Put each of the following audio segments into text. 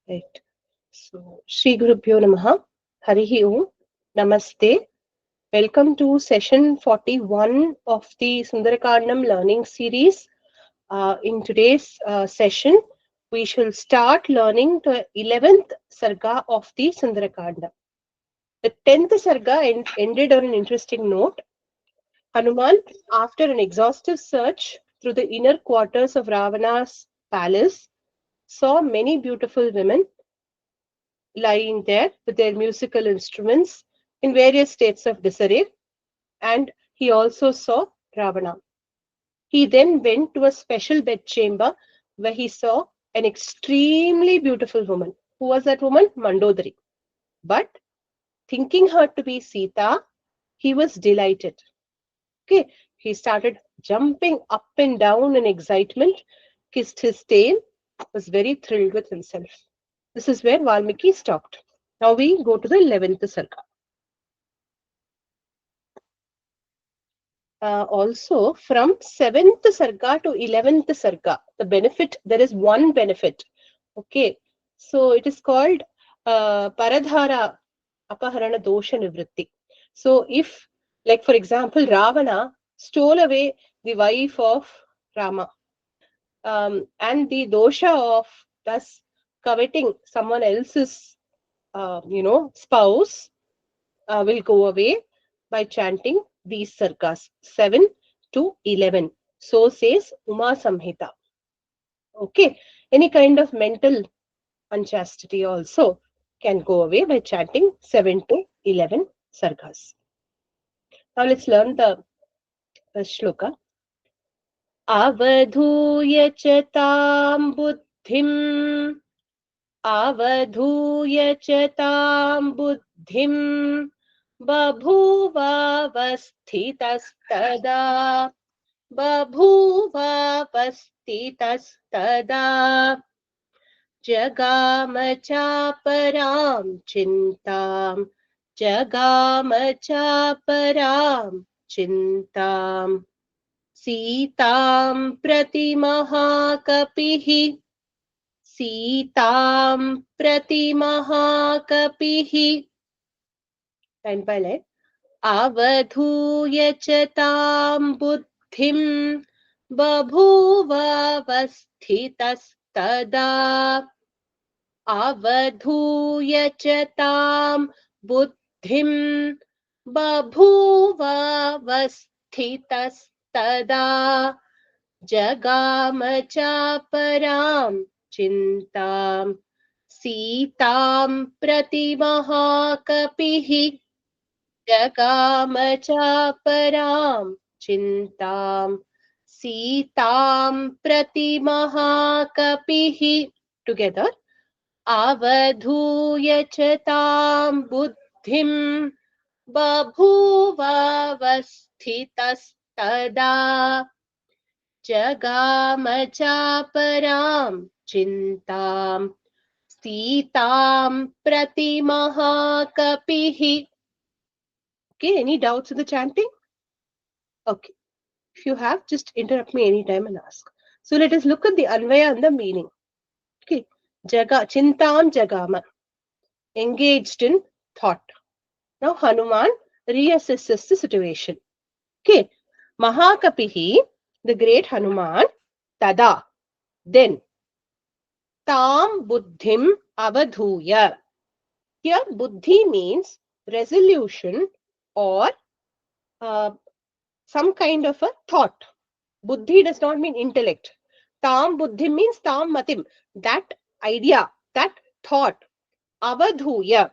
Right. So, Shri Gurubhyo Namaha, Harihi Om, Namaste. Welcome to session 41 of the Sundarakandam learning series. In today's session, we shall start learning the 11th Sarga of the Sundarakandam. The 10th Sarga ended on an interesting note. Hanuman, after an exhaustive search through the inner quarters of Ravana's palace, saw many beautiful women lying there with their musical instruments in various states of disarray, and he also saw Ravana. He then went to a special bedchamber where he saw an extremely beautiful woman. Who was that woman? Mandodari. But thinking her to be Sita, he was delighted. Okay, he started jumping up and down in excitement, kissed his tail, was very thrilled with himself. This is where Valmiki stopped. Now we go to the 11th Sarga. Also, from 7th Sarga to 11th Sarga, the benefit, there is one benefit. Okay, so it is called Paradhara Apaharana Dosha Nivritti. So if, like for example, Ravana stole away the wife of Rama, and the dosha of thus coveting someone else's, spouse will go away by chanting these sargas 7 to 11. So says Uma Samhita. Okay, any kind of mental unchastity also can go away by chanting 7 to 11 sargas. Now let's learn the shloka. Avadhuya chatam buddhim avadhuya chatam buddhim बभूवावस्थितस्तदा बभूवावस्थितस्तदा जगाम चापरां चिन्तां जगाम चापरां चिन्तां सीतां प्रति महाकपिः सीतां प्रति महाकपिः line by line. Avadhuya chatam buddhim babhuvavasthitastada. Avadhuya chatam buddhim babhuvavasthitastada. Jagama chaparam chintam सीतां प्रति महाकपिः जगाम चापरां चिन्तां सीतां प्रति महाकपिः together avadhuya chatam buddhim babhuvavasthitastada जगाम चापरां चिन्तां सीतां प्रति महाकपिः. Okay, any doubts in the chanting? Okay, if you have, just interrupt me anytime and ask. So let us look at the Anvaya and the meaning. Okay, Chintam Jagama, engaged in thought. Now Hanuman reassesses the situation. Okay, Mahakapihi, the great Hanuman, Tada, then, Tam Buddhim Avadhuya. Here, Buddhi means resolution or some kind of a thought. Buddhi does not mean intellect. Tam Buddhi means Tam Matim. That idea, that thought. Avadhuya.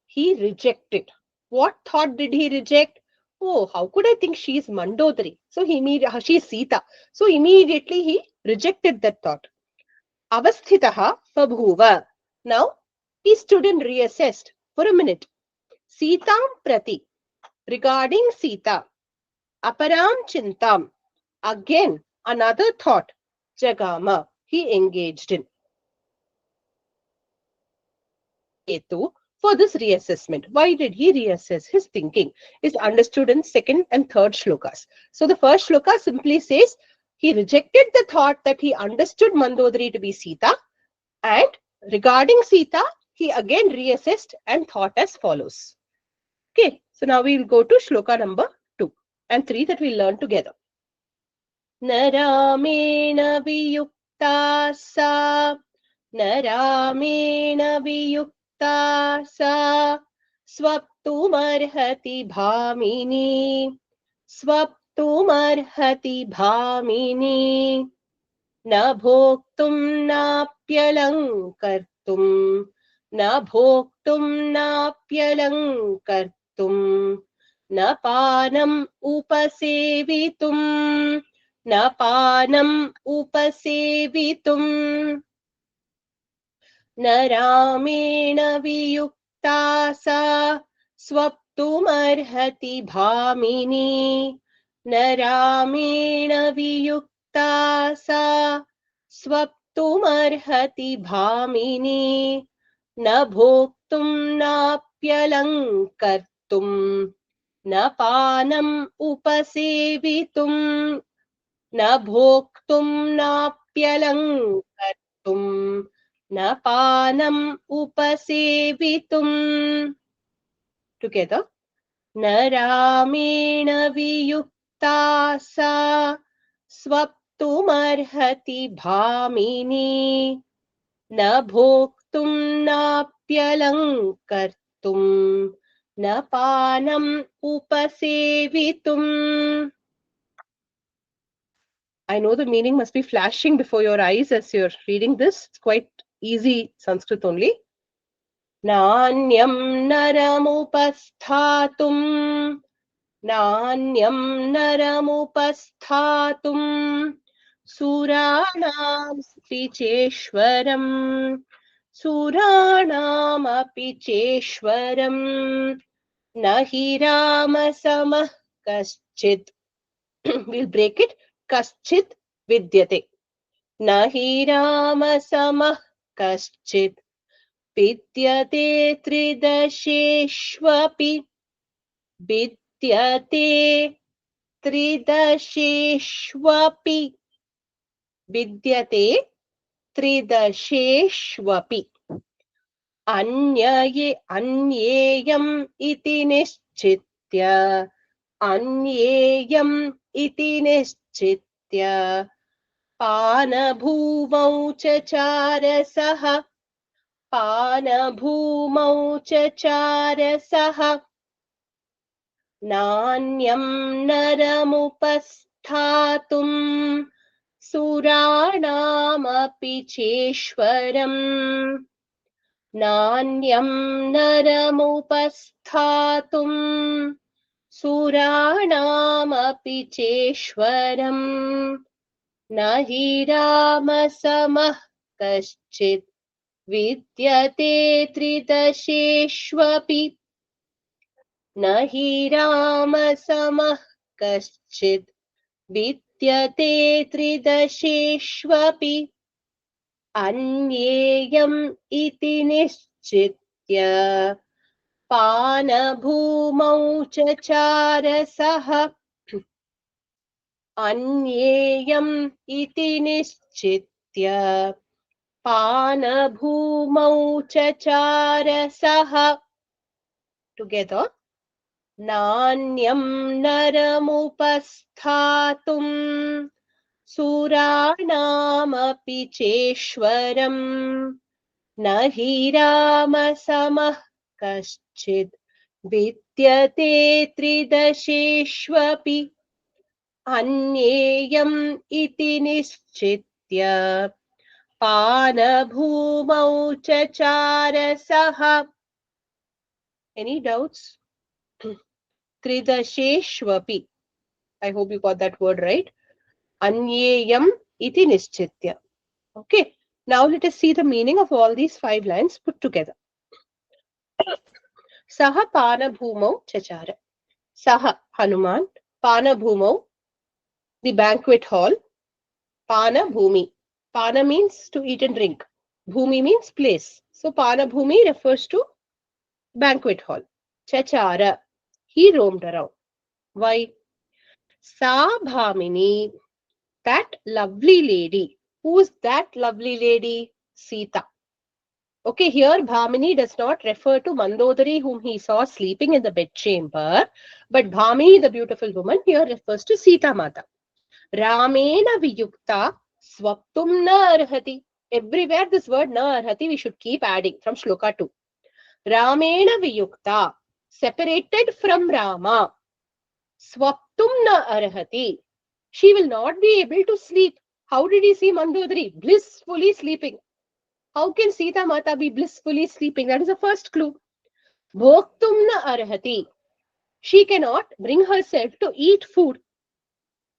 He rejected. What thought did he reject? Oh, how could I think she is Mandodari? So she is Sita. So immediately he rejected that thought. Avasthitaha babhuva. Now he stood and reassessed for a minute. Sitam prati. Regarding Sita. Aparam chintam. Again, another thought. Jagama. He engaged in. Hetu for this reassessment. Why did he reassess? His thinking is understood in second and third shlokas. So the first shloka simply says he rejected the thought that he understood Mandodari to be Sita and regarding Sita, he again reassessed and thought as follows. Okay, so now we'll go to shloka number 2 and 3 that we'll learn together. न रामेण वियुक्ता सा न रामेण वियुक्ता सा स्वप्तुमर्हति भामिनी स्वप्तुमर्हति भामिनी न भोक्तुं नाप्यलङ्कर्तुं न भोक्तुं नाप्यलङ्कर्तुं न पानम् उपसेवितुं न पानम् उपसेवितुं न रामेण वियुक्ता सा स्वप्तुमर्हति भामिनी न रामेण वियुक्ता सा स्वप्तुमर्हति भामिनी न भोक्तुं नाप्यलङ्कर्तुं न पानम् उपसेवितुं न भोक्तुं नाप्यलङ्कर्तुं न पानम् उपसेवितुं. Together. न रामेण वियुक्ता सा स्वप्तुमर्हति भामिनी न भोक्तुं नाप्यलङ्कर्तुं न पानम् उपसेवितुम्. I know the meaning must be flashing before your eyes as you're reading this. It's quite easy Sanskrit only. नान्यं नरमुपस्थातुं नान्यं नरमुपस्थातुं सुराणामपि चेश्वरम् सुराणामपि चेश्वरम् न हि रामसमः कश्चित्. We'll break it. कश्चित् विद्यते. न हि रामसमः कश्चित् विद्यते त्रिदशेष्वपि विद्यते त्रिदशेष्वपि विद्यते त्रिदशेष्वपि अन्येयम् इति निश्चित्य अन्येयम् इति निश्चित्य पानभूमौ चचारसः पानभूमौ चचारसः नान्यं नरमुपस्थातुं सुराणामपि चेश्वरम् नान्यं नरमुपस्थातुं सुराणामपि चेश्वरम् न हि रामसमः कश्चित् विद्यते त्रिदशेष्वपि न हि रामसमः कश्चित् विद्यते त्रिदशेष्वपि अन्येयम् इति निश्चित्य पानभूमौ चचारसः अन्येयम् इति निश्चित्य पानभूमौ चचारसः. Together. नान्यं नरमुपस्थातुं सुराणामपि चेश्वरम् न हि रामसमः कश्चित् विद्यते त्रिदशेष्वपि अन्येयम् इति निश्चित्य पानभूमौ चचारसः. Any doubts? Tridasheshvapi. I hope you got that word right. Anyeyam iti nischitya. Okay. Now let us see the meaning of all these 5 lines put together. Saha pana bhumau chachara. Saha Hanuman. Pana bhumau. The banquet hall. Pana bhumi. Pana means to eat and drink. Bhumi means place. So pana bhumi refers to banquet hall. Chachara. He roamed around. Why? Sa bhamini. That lovely lady. Who's that lovely lady? Sita. Okay, here Bhamini does not refer to Mandodari whom he saw sleeping in the bedchamber, but Bhamini, the beautiful woman, here refers to Sita Mata. Ramena viyukta swaptum na arhati. Everywhere this word na arhati we should keep adding from Shloka 2. Ramena viyukta, separated from Rama. Swaptum na arhati. She will not be able to sleep. How did he see Mandodari? Blissfully sleeping. How can Sita Mata be blissfully sleeping? That is the first clue. Bhoktum na arhati. She cannot bring herself to eat food.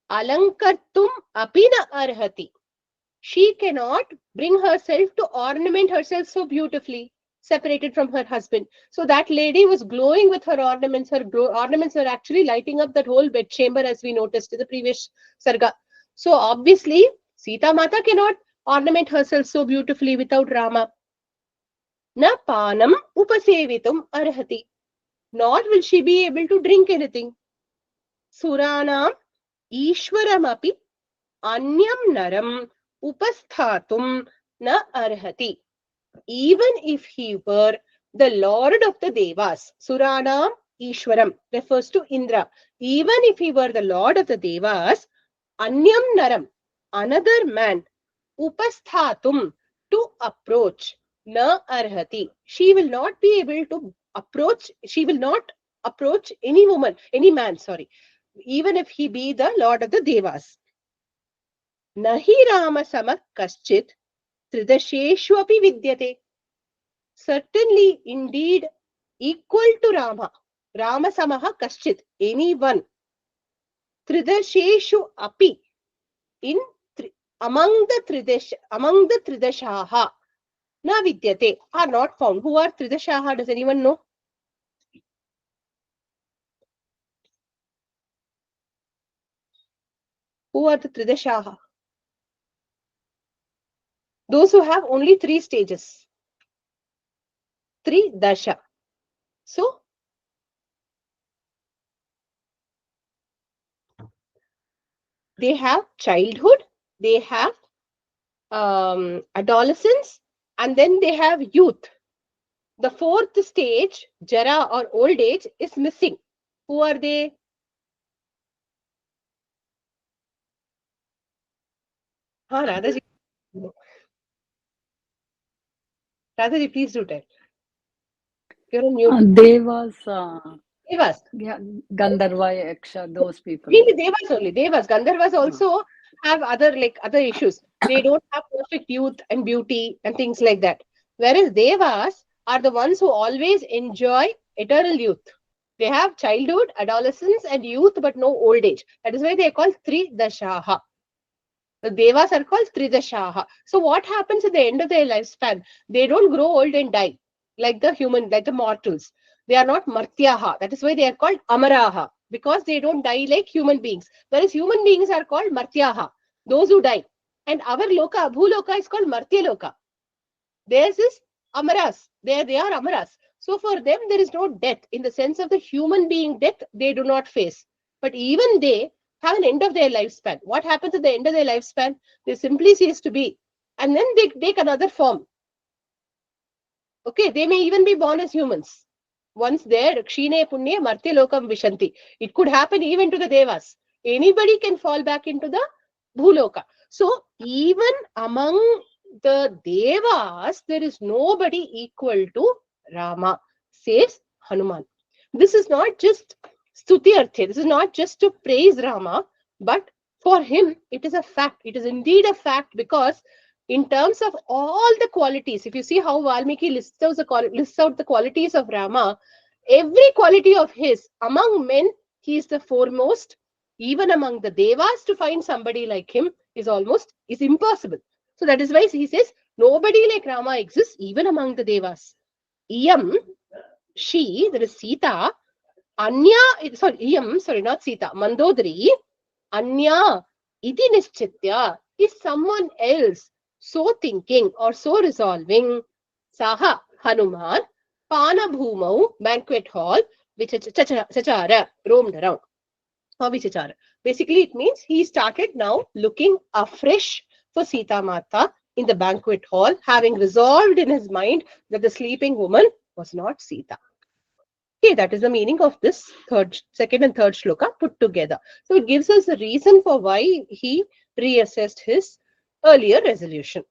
Alankartum api na arhati. She cannot bring herself to ornament herself so beautifully, separated from her husband. So that lady was glowing with her ornaments. Her ornaments were actually lighting up that whole bedchamber, as we noticed in the previous Sarga. So obviously, Sita Mata cannot ornament herself so beautifully without Rama. Na panam upasevitum arhati. Nor will she be able to drink anything. Suranam Ishwaramapi anyam naram upasthatum na arhati. Even if he were the lord of the devas, Suranam Ishwaram refers to Indra. Even if he were the lord of the devas, anyam naram, another man, upasthatum, to approach, na arhati. She will not be able to approach, she will not approach any woman, any man, sorry, even if he be the lord of the devas. Nahi Rama sama kaschit tridasheshu api vidyate. Certainly, indeed, equal to Rama. Rama samaha kaschit, anyone. Tridasheshu api, in among the Tridashaha, na vidyate, are not found. Who are Tridashaha? Does anyone know? Who are the Tridashaha? Those who have only 3 stages. Tridasha. So, they have childhood, they have adolescence, and then they have youth. The 4th stage, Jara or old age, is missing. Who are they? Radhaji. Radhaji, please do tell. You're on mute. Devas, Devas. yeah, Gandharva, Yaksha, those people. Really, Devas only. Devas. Gandharvas also have other issues. They don't have perfect youth and beauty and things like that. Whereas Devas are the ones who always enjoy eternal youth. They have childhood, adolescence, and youth, but no old age. That is why they are called Tridashaha. The Devas are called Tridashaha. So what happens at the end of their lifespan? They don't grow old and die like the mortals. They are not Martyaha. That is why they are called Amaraha, because they don't die like human beings. Whereas human beings are called Martyaha, those who die. And our Loka, Bhuloka, is called Martyaloka. Theirs is Amaras. They are Amaras. So for them, there is no death. In the sense of the human being death, they do not face. But even they have an end of their lifespan. What happens at the end of their lifespan? They simply cease to be. And then they take another form. Okay, they may even be born as humans. Once there, Kshine Punye Martyalokam Vishanti. It could happen even to the Devas. Anybody can fall back into the Bhuloka. So even among the Devas, there is nobody equal to Rama, says Hanuman. This is not just Stuti Arthe. This is not just to praise Rama, but for him, it is a fact. It is indeed a fact, because in terms of all the qualities, if you see how Valmiki lists out the qualities of Rama, every quality of his, among men, he is the foremost. Even among the Devas, to find somebody like him is impossible. So that is why he says, nobody like Rama exists even among the Devas. Iyam, she, that is Sita, not Sita, Mandodari, Anya, iti nischitya, is someone else, so thinking or so resolving. Saha, Hanuman, Pana Bhumau, banquet hall, which Chachara, roamed around. Vichachara. Basically, it means he started now looking afresh for Sita Mata. in the banquet hall, having resolved in his mind that the sleeping woman was not Sita. Okay, that is the meaning of this second and third shloka put together. So it gives us a reason for why he reassessed his earlier resolution.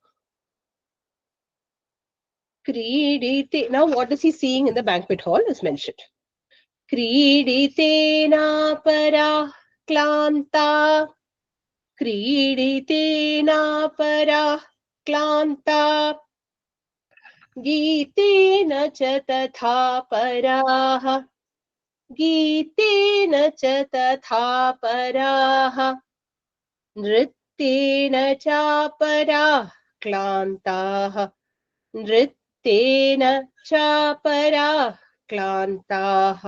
Kridite. Now, what is he seeing in the banquet hall is mentioned. Kriditena para klanta. Kriditena para klanta. गीतेन च तथा पराः गीतेन च तथा पराः नृत्येन चापराः क्लान्ताः नृत्येन चापराः क्लान्ताः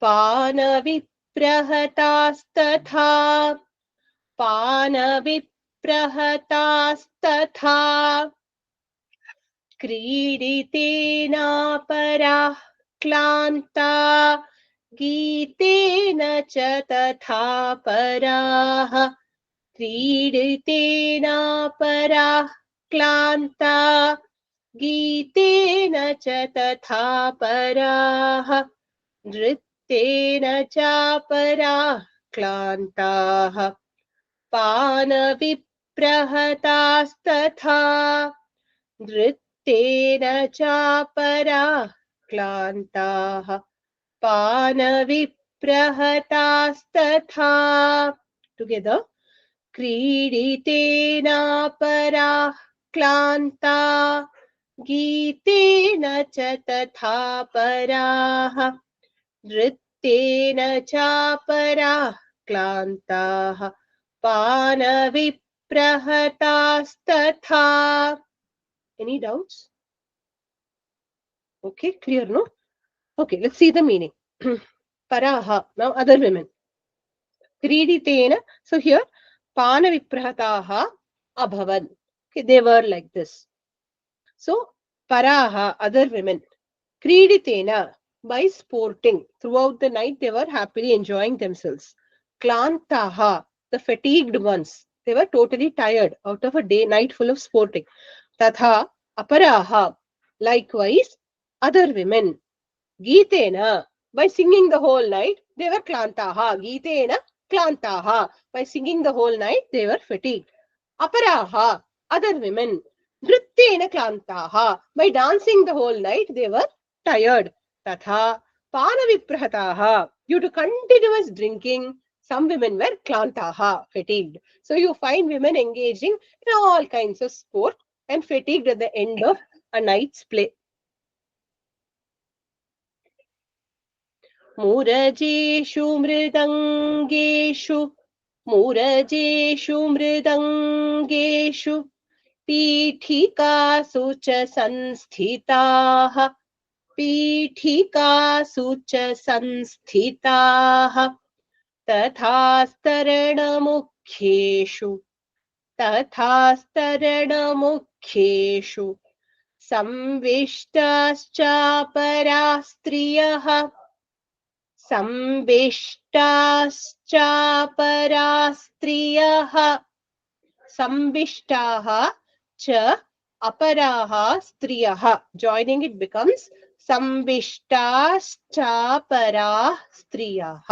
पानविप्रहतास्तथा पानविप्रहतास्तथा क्रीडितेनापराः क्लान्ता गीतेन च तथा पराः क्रीडितेनापराः क्लान्ता गीतेन च तथा पराः नृत्येन चापराः क्लान्ताः पानविप्रहतास्तथा नृत्येन चापराः क्लान्ताः पानविप्रहतास्तथा together क्रीडितेनापराः क्लान्ता गीतेन च तथा पराः नृत्येन चापराः क्लान्ताः पानविप्रहतास्तथा. Any doubts? Okay, clear, no? Okay, let's see the meaning. Paraha, now other women. Kriditena, so here, Panaviprahataha abhavan. Okay, they were like this. So, Paraha, other women. Kriditena, by sporting. Throughout the night, they were happily enjoying themselves. Klantaha, the fatigued ones. They were totally tired out of a night full of sporting. Tatha, Aparaha, likewise, other women. Gitena, by singing the whole night, they were klantaha. Gitena, klantaha. By singing the whole night, they were fatigued. Aparaha, other women. Nrityena klantaha. By dancing the whole night, they were tired. Tatha, panaviprahataha. Due to continuous drinking, some women were klantaha, fatigued. So you find women engaging in all kinds of sport and fatigued at the end of a night's play. मुरजेषु मृदङ्गेषु मुरजेषु मृदङ्गेषु पीठिकासु च संस्थिताः पीठिकासु च संस्थिताः तथा स्तरणमुख्येषु तथा स्तरणमुख्येषु संविष्टाश्चापराः स्त्रियः संविष्टाश्चापराः स्त्रियः संविष्टाः च अपराः स्त्रियः. Joining it becomes संविष्टाश्चापराः स्त्रियः.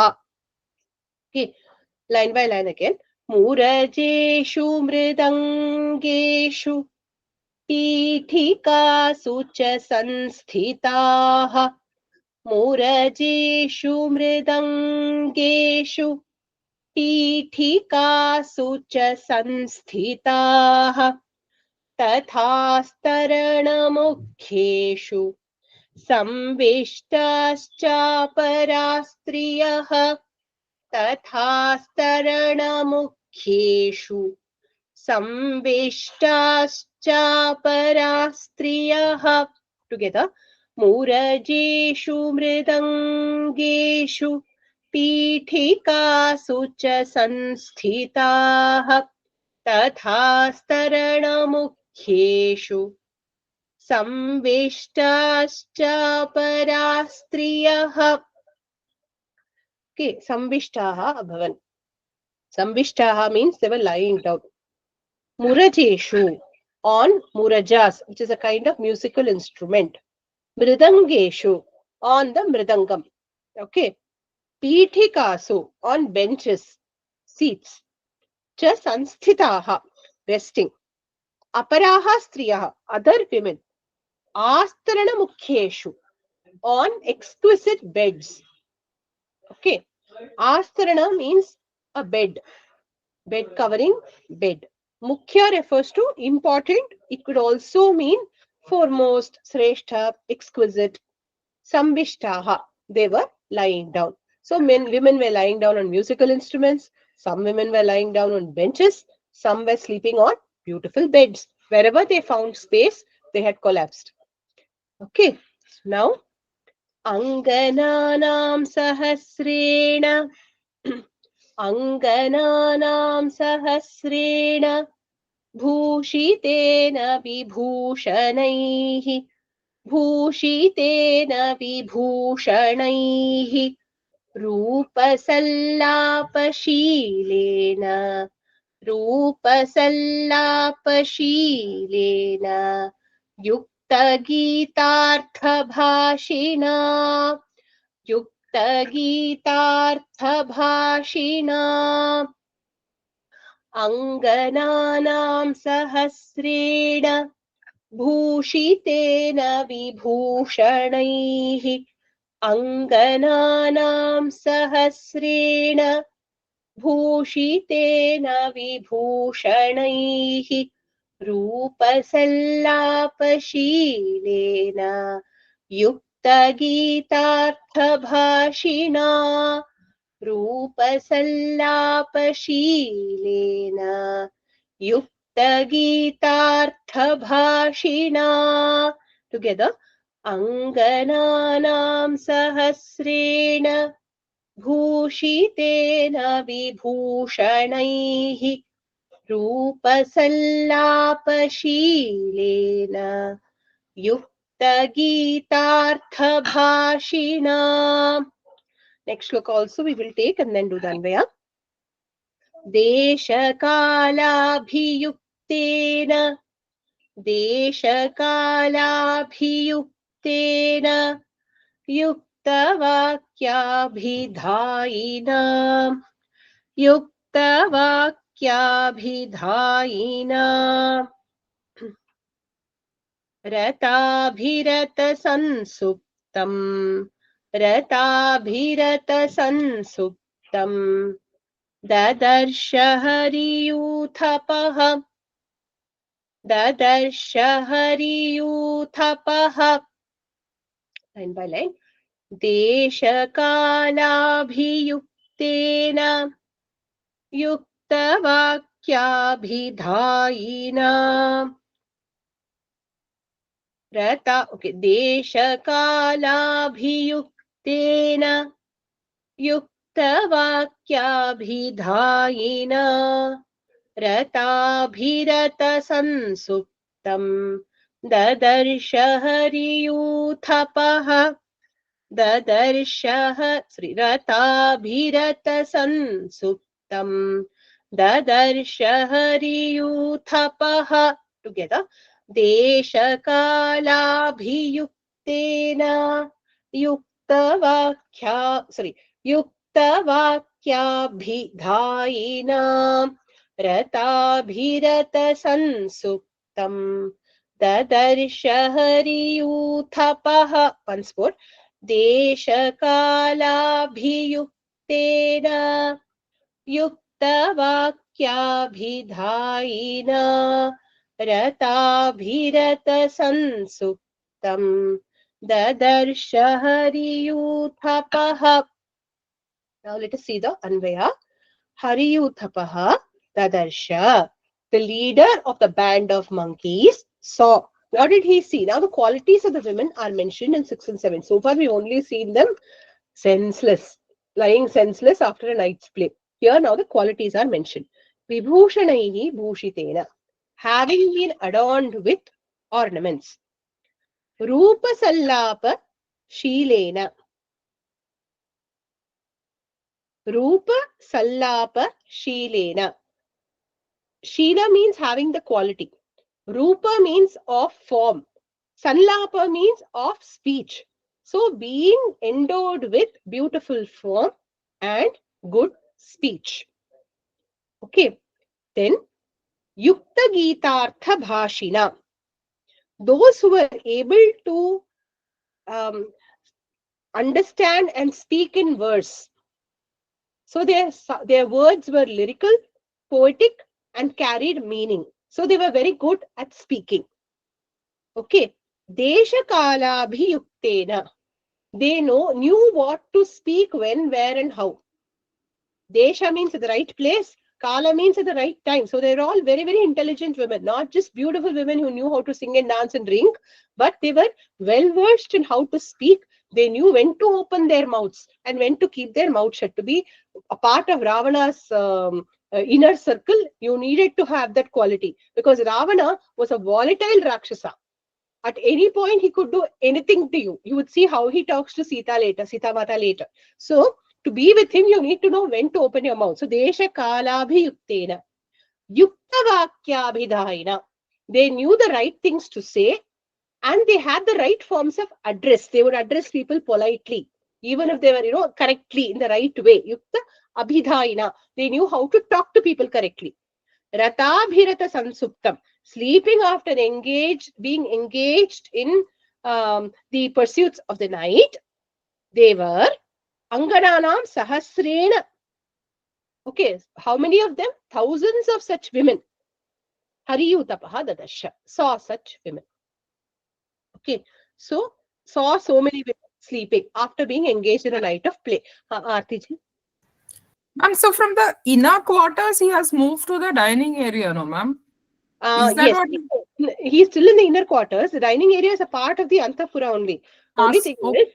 Okay, line by line again. मुरजेषु मृदङ्गेषु पीठिकासु च संस्थिताः मुरजेषु मृदङ्गेषु पीठिकासु च संस्थिताः तथा स्तरणमुख्येषु संविष्टाश्चापराः स्त्रियः तथा स्तरणमुख्येषु संविष्टाश्चापराः स्त्रियः. Together. मुरजेषु मृदङ्गेषु पीठिकासु च संस्थिताः तथा स्तरणमुख्येषु संविष्टाश्चापराः स्त्रियः. Okay, संविष्टाः अभवन्. Samvishtaha means they were lying down. Murajeshu. on murajas, which is a kind of musical instrument. Mridangeshu, on the mridangam. Okay. Pithikasu, on benches, seats. Cha sanstitaha, resting. Aparaha striyaha, other women. Astarana mukhyeshu, on exquisite beds. Okay. Astarana means a bed. Bed covering, bed. Mukhya refers to important. It could also mean foremost, sreshta, exquisite. Sambishtaha, they were lying down. So women were lying down on musical instruments. Some women were lying down on benches. Some were sleeping on beautiful beds. Wherever they found space, they had collapsed. Okay. Now, Angananam Sahasrena. Angananam Sahasrena. भूषितेन विभूषणैः भूषितेन विभूषणैः रूपसल्लापशीलेन रूपसल्लापशीलेन युक्तगीतार्थभाषिणा युक्तगीतार्थभाषिणा अङ्गनानां सहस्रेण भूषितेन विभूषणैः अङ्गनानां सहस्रेण भूषितेन विभूषणैः रूपसल्लापशीलेन युक्तगीतार्थभाषिणा रूपसल्लापशीलेन युक्तगीतार्थभाषिणा टुगेदर अङ्गनानां सहस्रेण भूषितेन विभूषणैः रूपसल्लापशीलेन युक्तगीतार्थभाषिणा. Next look also we will take and then do the Anvaya. देशकालाभियुक्तेन देशकालाभियुक्तेन युक्तवाक्याभिधायिना युक्तवाक्याभिधायिना रताभिरतसंसुप्तम् रताभिरतसंसुप्तम् ददर्श हरियूथपः ददर्श हरियूथपः line by line. देशकालाभियुक्तेन युक्तवाक्याभिधायिना रता okay देशकालाभियुक्तेन युक्तवाक्याभिधायिना रताभिरतसंसुप्तम् ददर्श हरियूथपः ददर्शः श्रीरताभिरतसंसुप्तम् ददर्श हरियूथपः टुगेदर देशकालाभियुक्तेन युक्तवाक्याभिधायिना रताभिरतसंसुप्तम् ददर्श हरियूथपः. Once more. देशकालाभियुक्तेन युक्तवाक्याभिधायिना रताभिरतसंसुप्तम् ददर्श हरियूथपः. Now let us see the Anvaya. Hariyuthapaha Dadarsha. The leader of the band of monkeys saw. What did he see? Now the qualities of the women are mentioned in 6 and 7. So far we've only seen them senseless, lying senseless after a night's play. Here now the qualities are mentioned. Vibhushanaihi bhushitena. Having been adorned with ornaments. Rupa sallapa shilena. Rupa sallapa shilena. Sheela means having the quality. Rupa means of form. Sanlapa means of speech. So being endowed with beautiful form and good speech. Okay. Then Yukta Gitartha Bhashina. Those who were able to um, understand and speak in verse. So their words were lyrical, poetic, and carried meaning. So they were very good at speaking. Okay. Desha Kala Bhiyuktena. They knew what to speak when, where, and how. Desha means at the right place. Kala means at the right time. So they're all very, very intelligent women, not just beautiful women who knew how to sing and dance and drink, but they were well versed in how to speak. They knew when to open their mouths and when to keep their mouth shut. To be a part of Ravana's inner circle, you needed to have that quality, because Ravana was a volatile Rakshasa. At any point, he could do anything to you. You would see how he talks to Sita Mata later. So, to be with him, you need to know when to open your mouth. So, Desha Kalabhiyuktena, Yukta Vakyabhidhaina. They knew the right things to say, and they had the right forms of address. They would address people politely, even if they were, correctly in the right way. Yukta Abhidhaina. They knew how to talk to people correctly. Ratabhirata Sansuptam, sleeping after being engaged in the pursuits of the night. They were Angananam Sahasrena. Okay, how many of them? Thousands of such women. Hariyutapaha Dadasha saw such women. Okay, so saw so many women sleeping after being engaged in a night of play. Aarti ji? Ma'am, so from the inner quarters, he has moved to the dining area, no, ma'am? Is that Yes, what? he's still in the inner quarters. The dining area is a part of the Antapura only. Only thing Okay. is,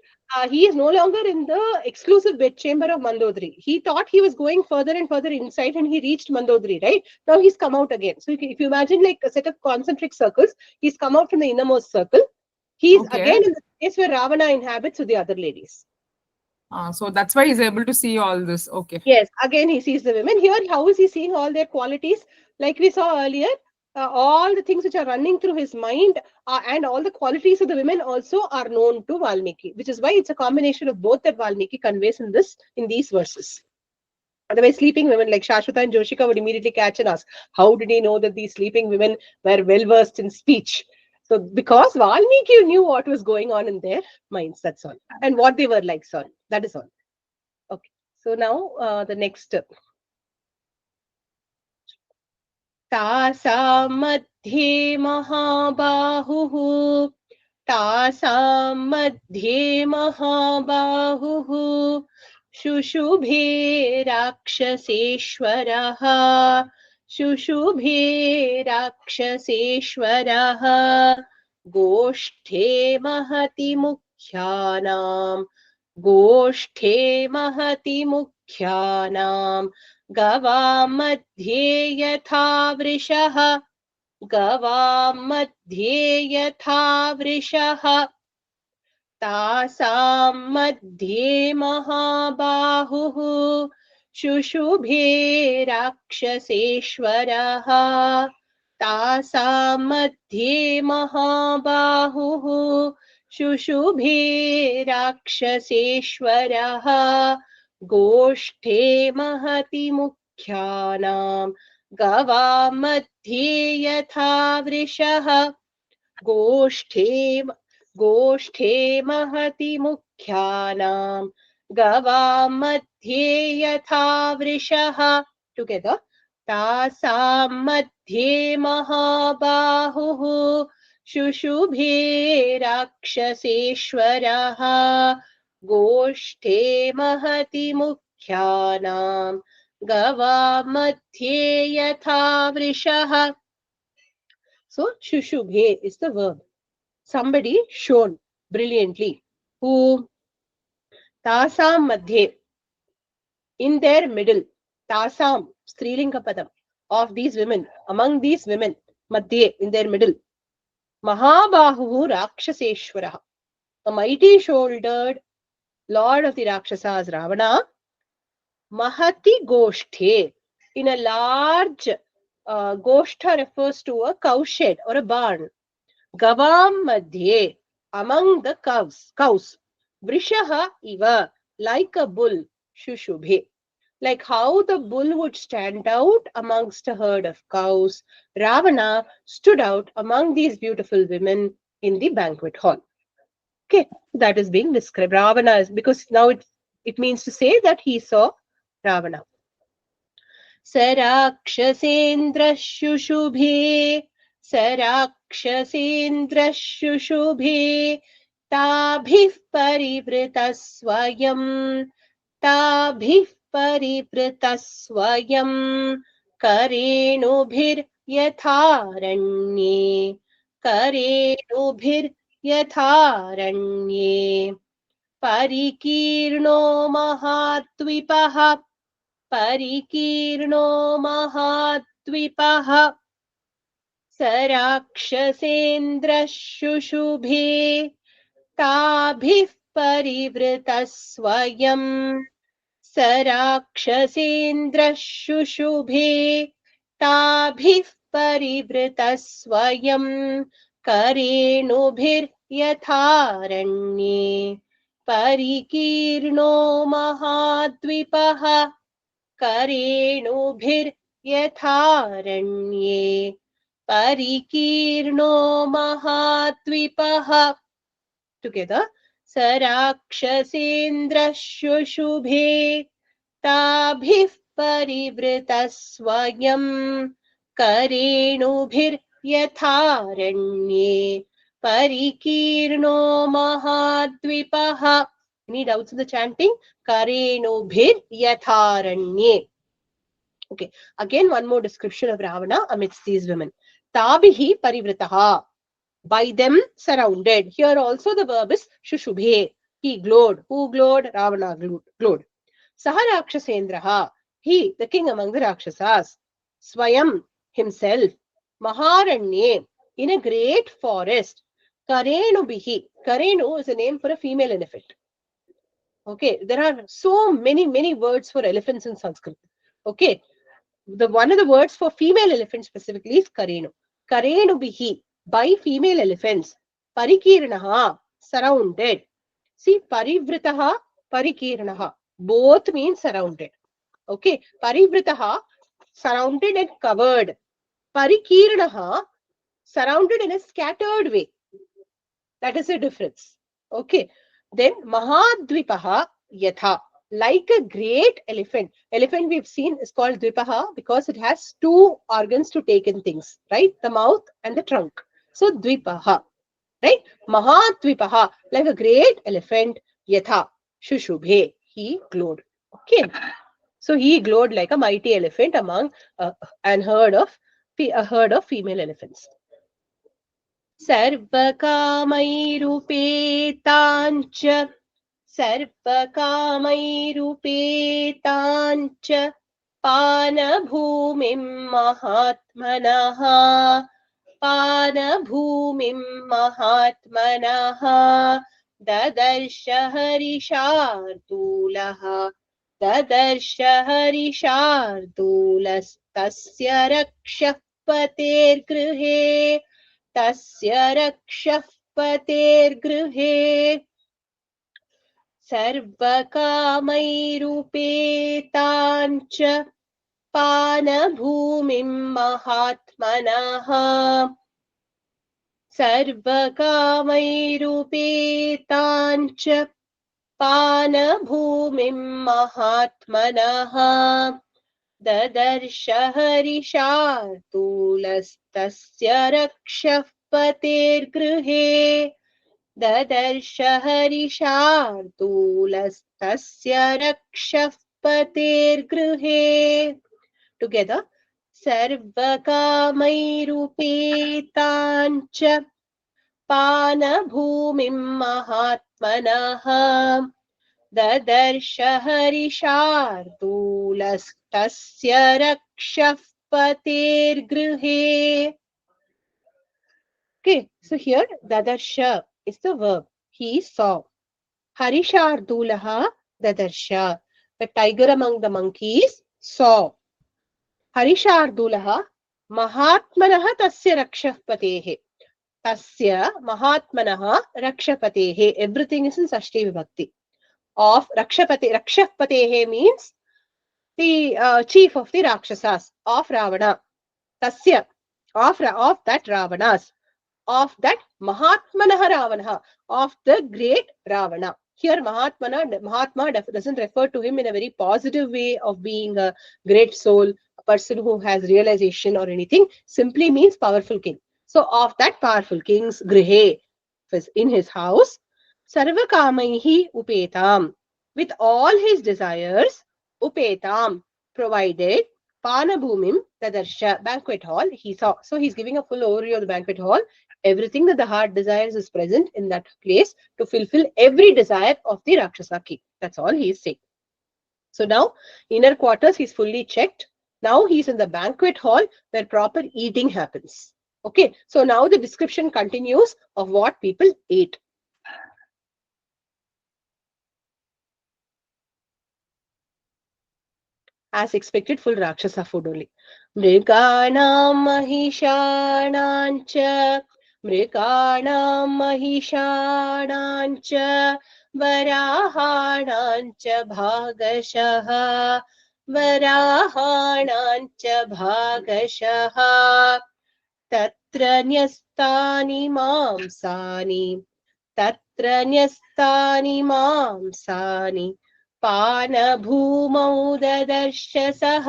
he is no longer in the exclusive bedchamber of Mandodri. He thought he was going further and further inside, and he reached Mandodri, right? Now he's come out again. So if you imagine like a set of concentric circles, he's come out from the innermost circle. He's Okay. again in the place where Ravana inhabits with the other ladies. So that's why he's able to see all this. Okay. Yes, again he sees the women. Here, how is he seeing all their qualities? Like we saw earlier, all the things which are running through his mind and all the qualities of the women also are known to Valmiki, which is why it's a combination of both that Valmiki conveys in these verses. Otherwise, sleeping women like Shashwata and Joshika would immediately catch and ask, how did he know that these sleeping women were well versed in speech? So, because Valmiki knew what was going on in their minds, that's all. And what they were like, sorry. That is all. Okay. So now the next. तासां मध्ये महाबाहुः तासां मध्ये महाबाहुः शुशुभे राक्षसेश्वरः शुशुभे राक्षसेश्वरः गोष्ठे महति मुख्यानां गोष्ठे महति मुख्यानां गवां मध्ये यथा वृषः गवां मध्ये यथा वृषः तासां मध्ये महाबाहुः शुशुभे राक्षसेश्वरः तासां मध्ये महाबाहुः शुशुभे राक्षसेश्वरः गोष्ठे महति मुख्यानां गवां मध्ये यथा वृषः गोष्ठे महति मुख्यानां गवां मध्ये यथा वृषः टुगेदर तासां मध्ये महाबाहुः शुशुभे राक्षसेश्वरः गोष्ठे महति मुख्यानां गवां मध्ये यथा वृषः. So Shushubhe is the verb. Somebody shone brilliantly. Who? Tasam madhye. In their middle. Tasam, Strilinga padam. Of these women. Among these women. Madhye, in their middle. Mahabahu Rakshaseshwaraha. A mighty shouldered Lord of the Rakshasas, Ravana. Mahati Goshthe. In a large Goshtha refers to a cowshed or a barn. Gavam madhye, among the cows. Vrishaha iva, like a bull. Shushubhe. Like how the bull would stand out amongst a herd of cows, Ravana stood out among these beautiful women in the banquet hall. Okay, that is being described. Ravana is, because now it means to say that he saw Ravana. Sarakshasendrashushubhe, Sarakshasendrashushubhe, Tabhih parivritasvayam, Tabhih parivritasvayam, Karenubhir yatharanye, Karenubhir yatharanye, Parikirno mahatvipaha, परिकीर्णो महाद्विपः सराक्षसेन्द्रशुशुभे ताभिः परिवृतः स्वयं सराक्षसेन्द्रशुशुभे ताभिः परिवृतः स्वयं करेणुभिर्यथारण्ये परिकीर्णो महाद्विपः करेणुभिर्यथारण्ये परिकीर्णो महाद्विपः. Together. सराक्षसेन्द्रशुशुभे ताभिः परिवृतः स्वयं करेणुभिर्यथारण्ये परिकीर्णो महाद्विपः. Any doubts in the chanting? Karenubhir yatharanye. Okay, again one more description of Ravana amidst these women. Tabihi parivritaha. By them surrounded. Here also the verb is shushubhe. He glowed. Who glowed? Ravana glowed. Saha Rakshasendraha. He, the king among the Rakshasas. Swayam, himself. Maharanye, in a great forest. Karenubihi. Karenu is a name for a female elephant. Okay, there are so many words for elephants in Sanskrit. Okay, one of the words for female elephant specifically is karenu. Karenu bihi, by female elephants. Parikiranaha, surrounded. See, parivritaha, parikiranaha, both mean surrounded. Okay, parivritaha, surrounded and covered. Parikiranaha, surrounded in a scattered way. That is a difference. Okay. Then Mahadvipaha Yatha, like a great elephant. Elephant we've seen is called Dvipaha because it has two organs to take in things, right? The mouth and the trunk. So Dvipaha, right? Mahadvipaha, like a great elephant. Yatha, Shushubhe, he glowed. Okay. So he glowed like a mighty elephant among a herd of female elephants. सर्वकामैरुपेताञ्च सर्वकामैरुपेताञ्च पानभूमिं महात्मनः ददर्श हरिशार्दूलस्तस्य रक्षः पतेर्गृहे तस्य रक्षः पतेर्गृहे सर्वकामैरुपेताञ्च पानभूमिं महात्मनः सर्वकामैरुपेताञ्च पानभूमिं महात्मनः ददर्श हरिशार्दूलस्तस्य रक्षः पतेर्गृहे ददर्श हरिशार्दूलस्तस्य रक्षः पतेर्गृहे. Together. सर्वकामैरुपेताञ्च पानभूमिं महात्मनः ददर्श हरिशार्दूलस्तस्य रक्षः पतेर्गृहे. Okay, so here dadarsha is the verb. He saw. Harishardulaha dadarsha. The tiger among the monkeys saw. Harishardulaha महात्मनः तस्य रक्षपतेः. Tasya Mahatmanaha Rakshapatehe. Everything is in Sashti Vibhakti. Of Rakshapatehe means the chief of the Rakshasas, of Ravana. Tasya, of that Ravanas, of that Mahatmanaha Ravana, of the great Ravana. Here Mahatma doesn't refer to him in a very positive way of being a great soul, a person who has realization or anything, simply means powerful king. So of that powerful king's grihe, in his house, Sarva Kamaihi Upetam, with all his desires, Upetam, provided, Panabhumim, Tadarsha, banquet hall, he saw. So he's giving a full overview of the banquet hall. Everything that the heart desires is present in that place to fulfill every desire of the Rakshasa king. That's all he is saying. So now, inner quarters, he's fully checked. Now he's in the banquet hall where proper eating happens. Okay, so now the description continues of what people ate. As expected, full Rakshasa food only. Mriganam mahishanancha, Mriganam mahishanancha, Varahanancha bhagashaha, Varahanancha bhagashaha, Tatra nyastani mamsani, Tatra nyastani mamsani, पानभूमौ ददर्श सः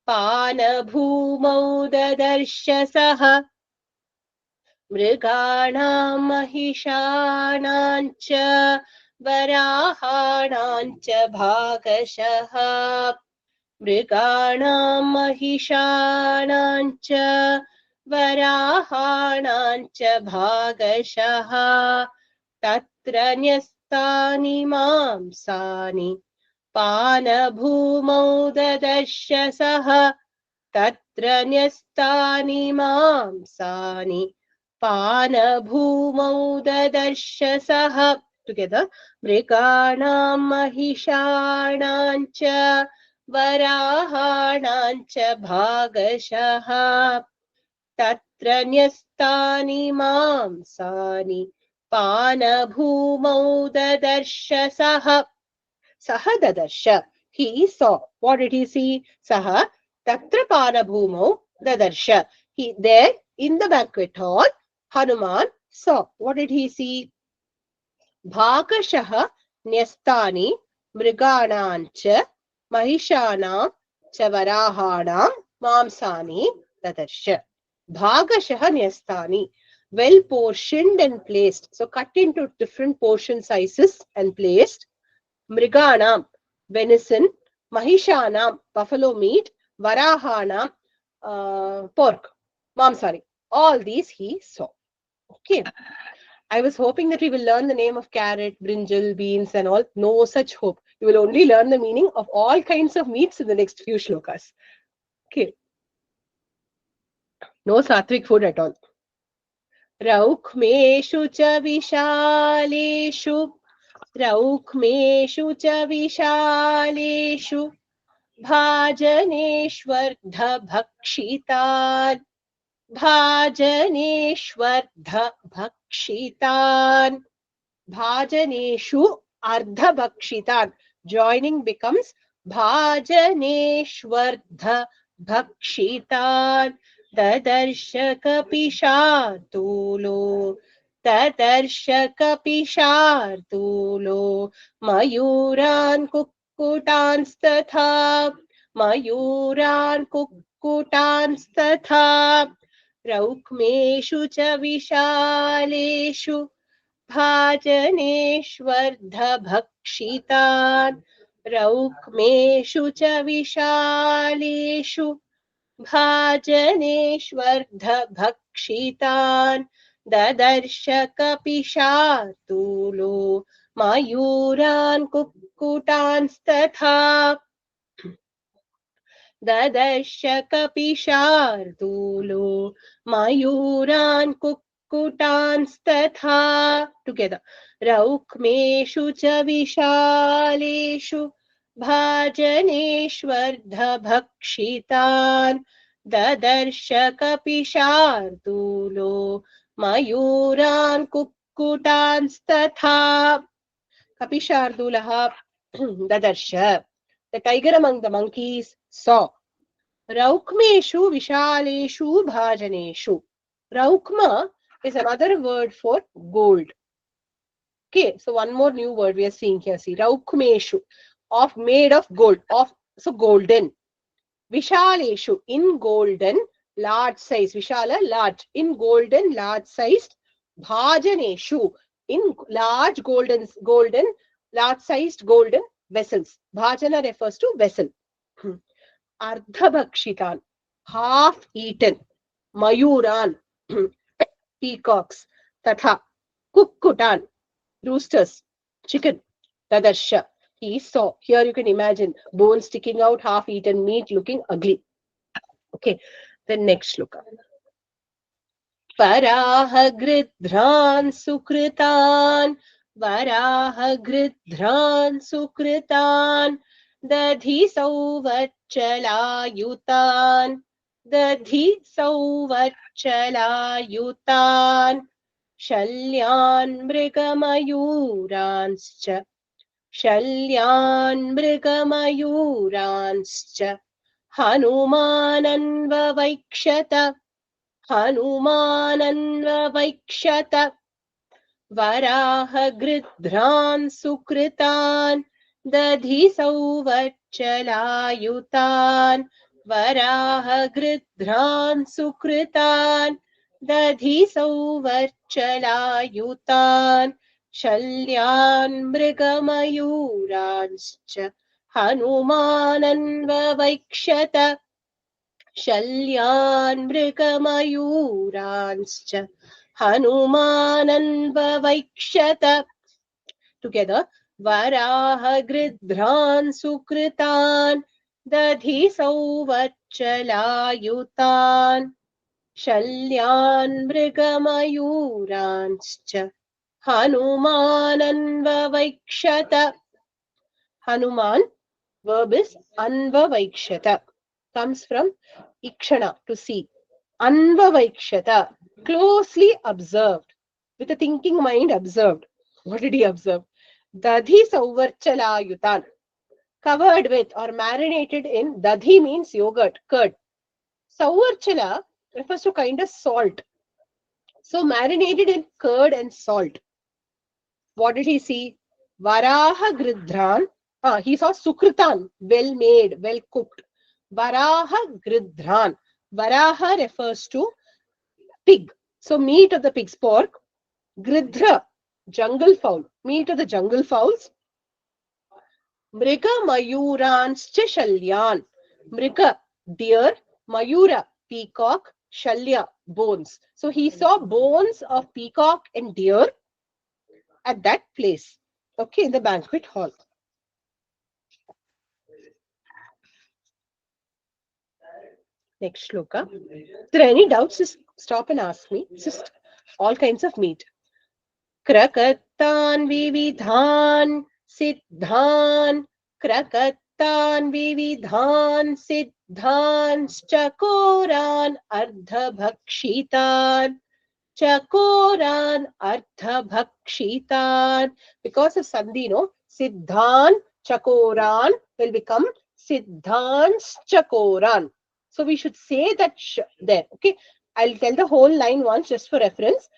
पानभूमौ ददर्श सः मृगाणां महिषाणां च वराहाणां च भागशः मृगाणां महिषाणां च वराहाणां च भागशः तत्र न्यस्तानि मांसानि पानभूमौ ददर्श सः तत्र न्यस्तानि मांसानि पानभूमौ ददर्श सः together मृगाणां महिषाणां च वराहाणां च भागशः तत्र न्यस्तानि मांसानि पानभूमौ ददर्श सः Saha dadarsha. He saw. What did he see? Saha tatra panabhumau dadarsha. He there in the banquet hall, Hanuman saw. What did he see? Bhakashaha nyastani mriganancha mahishanam chavarahanam mamsani dadarsha. Bhagashaha nyastani. Well portioned and placed. So cut into different portion sizes and placed. Mriganam, venison, Mahishanam, buffalo meat, Varahanam, pork, mamsari. All these he saw. Okay. I was hoping that we will learn the name of carrot, brinjal, beans and all. No such hope. You will only learn the meaning of all kinds of meats in the next few shlokas. Okay. No sattvic food at all. Raukmeshu cha vishaleshu रौक्मेषु च विशालेषु भाजनेष्वर्धभक्षितान् भाजनेष्वर्धभक्षितान् भाजनेषु अर्धभक्षितान् joining becomes भाजनेष्वर्धभक्षितान् ददर्श कपिशार्दूलो तदर्श कपिशार्दूलो मयूरान् कुक्कुटांस्तथा मयूरान् कुक्कुटांस्तथा रौक्मेषु च विशालेषु भाजनेष्वर्धभक्षितान् रौक्मेषु च विशालेषु भाजनेष्वर्धभक्षितान् ददर्श कपिशार्दूलो मयूरान् कुक्कुटांस्तथा ददर्श कपिशार्दूलो मयूरान् कुक्कुटांस्तथा together रौक्मेषु च विशालेषु भाजनेष्वर्धभक्षितान् ददर्श कपिशार्दूलो मयूरान् कुक्कुटांस्तथा. Kapishardulah Dadarsha. The tiger among the monkeys saw. Raukmeshu Vishaleshu Bhajaneshu. Raukma is another word for gold. Okay, so one more new word we are seeing here. See, Raukmeshu, of made of gold, of so golden. Vishaleshu, in golden, large size. Vishala, large. In golden, large sized. Bhajaneshu, in large golden, large sized golden vessels. Bhajana refers to vessel. Ardhabhakshitan, half eaten. Mayuran, peacocks. Tatha, kukkutan, roosters, chicken. Tadarsha, he saw. Here you can imagine bones sticking out, half eaten meat looking ugly. Okay, the next shloka. Varaha gridhran sukritan, Varaha gridhran sukritan, Dadhi sauvachalayutan, Dadhi sauvachalayutan, Shalyan mrigamayuranscha, Shalyan mrigamayuranscha, Hanumananvavaikshyata, Hanumananvavaikshyata, Varaha gridhran sukritan, Dadhi sauvachalayutan, Varaha gridhran sukritan, Dadhi sauvachalayutan, Shalyan mrigamayuranscha, Hanumananvavaikshyata, Shalyan mrigamayuranscha, Hanumananvavaikshyata. Together, Varaha gridhran sukritan, Dadhi sauvachalayutan, Shalyan mrigamayuranscha, Hanumananvavaikshyata. Hanuman, verb is anvavaikshata, comes from ikshana, to see. Anvavaikshata, closely observed, with a thinking mind observed. What did he observe? Dadhi sauvarchalayutan, covered with or marinated in. Dadhi means yogurt, curd. Sauvarchala refers to kind of salt. So marinated in curd and salt. What did he see? Varaha gridhran. He saw sukritan, well made, well cooked. Varaha gridhran. Varaha refers to pig. So meat of the pig's pork. Gridhra, jungle fowl. Meat of the jungle fowls. Mriga mayuranscha shalyan. Mriga, deer. Mayura, peacock. Shalya, bones. So he saw bones of peacock and deer at that place. Okay, in the banquet hall. Next shloka. If there are any doubts, just stop and ask me. It's just all kinds of meat. Krakattan vividhan siddhan. Krakattan vividhan siddhan. Chakoran ardhabhakshitan. Chakoran ardhabhakshitan. Because of sandhi, no? Siddhan, chakoran will become siddhan chakoran. So we should say that there. Okay. I'll tell the whole line once just for reference.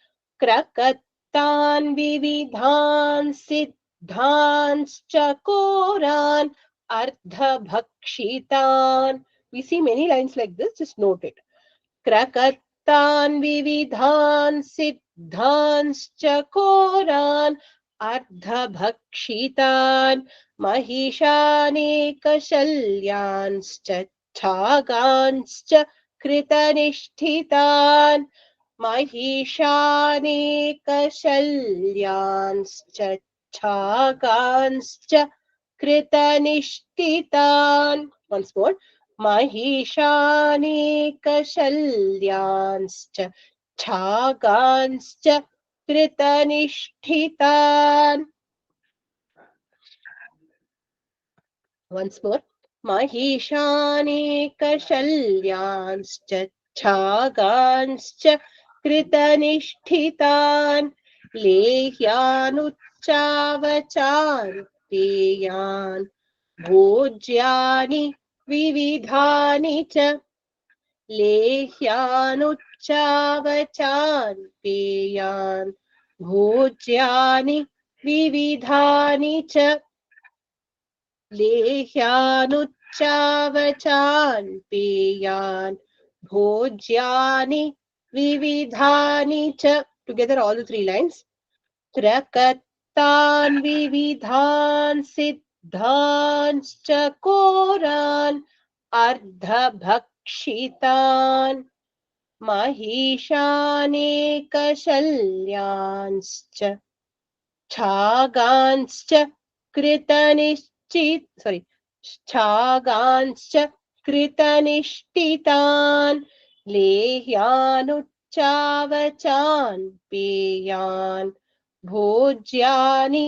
Krakattan vividhan siddhan chakoran ardhabhakshitan. We see many lines like this. Just note it. Krakattan vividhan siddhan chakoran ardhabhakshitan mahishanekashalyanscha chaganscha kritanishtitan mahishanekashalyanscha chaganscha kritanishtitan. Once more. Mahishanekashalyanscha chaganscha kritanishtitan. Once more. महिषानेकशल्यांश्च छागांश्च कृतनिष्ठितान् लेह्यानुच्चावचान् पेयान् भोज्यानि विविधानि च लेह्यानुच्चावचान् पेयान् भोज्यानि विविधानि च लेह्यानुच्चावचान् पेयान् भोज्यानि विविधानि च. Together all the three lines. क्रकत्तान् विविधान् सिद्धांश्च कोरान् अर्धभक्षितान् महिषानेकशल्यांश्च छागांश्च छागांश्च कृतनिष्ठितान् लेह्यानुच्चावचान् पेयान् भोज्यानि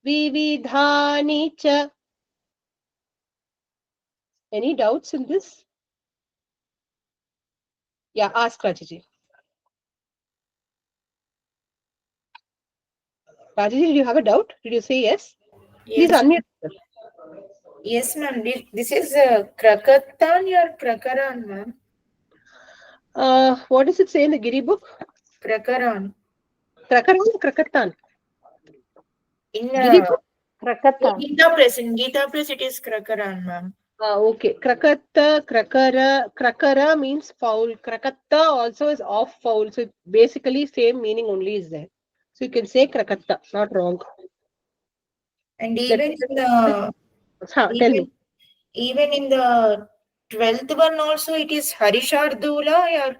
विविधानि च. Any doubts in this? Yeah, ask Rajaji. Rajaji, did you have a doubt? Did you say yes? Please Yes, unmute. yes, ma'am. This is Krakattan or Krakaran, ma'am? What does it say in the Giri book? Krakaran. Krakaran or Krakattan? In Giri book? Krakattan. Gita Press, it is Krakaran, ma'am. Okay. Krakatta, Krakara. Krakara means foul. Krakatta also is off foul. So basically same meaning only is there. So you can say Krakatta, not wrong. And That, even in the tell me. even in the 12th one also, it is Harishardula or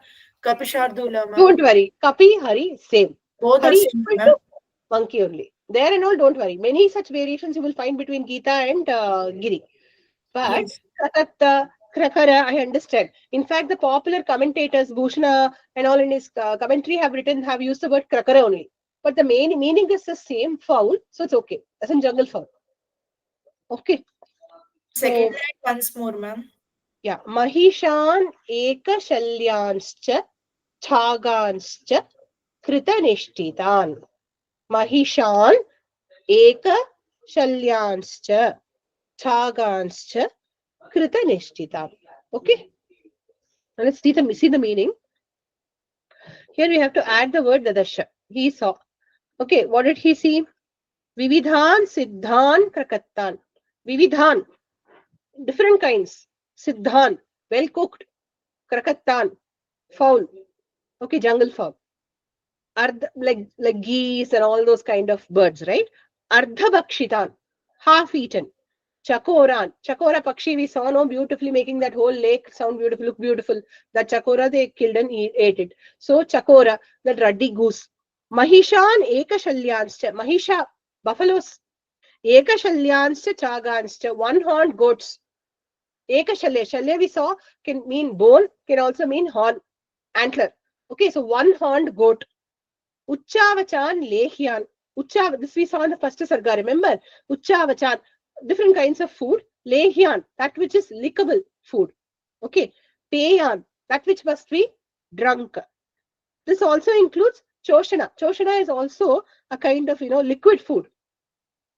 Kapishardula, ma'am. Don't worry. Kapi, Hari, same. Both are Hari same, equal ma'am. to monkey only. There and all, don't worry. Many such variations you will find between Gita and Giri. But Yes. Krakatta, Krakara, I understand. In fact, the popular commentators, Bhushana and all in his commentary have used the word Krakara only. But the main meaning is the same, foul. So it's okay. As in jungle fowl. Okay. Second So, line once more, ma'am. yeah. Mahishan ekashalyanscha chaganscha kritanishtitan. Mahishan ekashalyanscha chaganscha kritanishtitan. Okay. Now let's see the meaning. Here we have to add the word dadasha. He saw. Okay, what did he see? Vividhan, Siddhan, Krakattan. Vividhan, different kinds. Siddhan, well cooked. Krakattan, fowl. Okay, jungle fowl. Ardha, like geese and all those kind of birds, right? Ardha Bakshitan, half eaten. Chakoran, Chakora Pakshi, we saw no beautifully making that whole lake sound beautiful, look beautiful. That Chakora they killed and ate it. So Chakora, that ruddy goose. Mahishan Ekashalyanscha, Mahisha, buffaloes. Ekashalyanscha Chaganscha, one-horned goats. Ekashalya, Shalya we saw can mean bone, can also mean horn, antler. Okay, so one-horned goat. Uchavachan Lehyan. This we saw in the first Sarga, remember? Uchavachan, different kinds of food. Lehyan, that which is lickable food. Okay. Peyan, that which must be drunk. This also includes Choshana. Choshana is also a kind of, liquid food.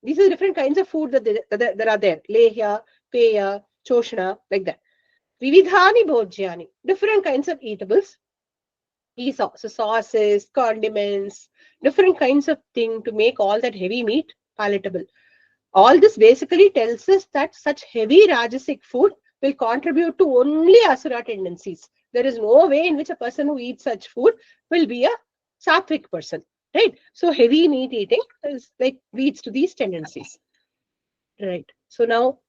These are different kinds of food that are there. Lehya, Peya, Choshana, like that. Vividhani Bhojyani, different kinds of eatables. He saw so sauces, condiments, different kinds of thing to make all that heavy meat palatable. All this basically tells us that such heavy rajasic food will contribute to only asura tendencies. There is no way in which a person who eats such food will be a sattvic person, right? So heavy meat eating is like leads to these tendencies, right? So now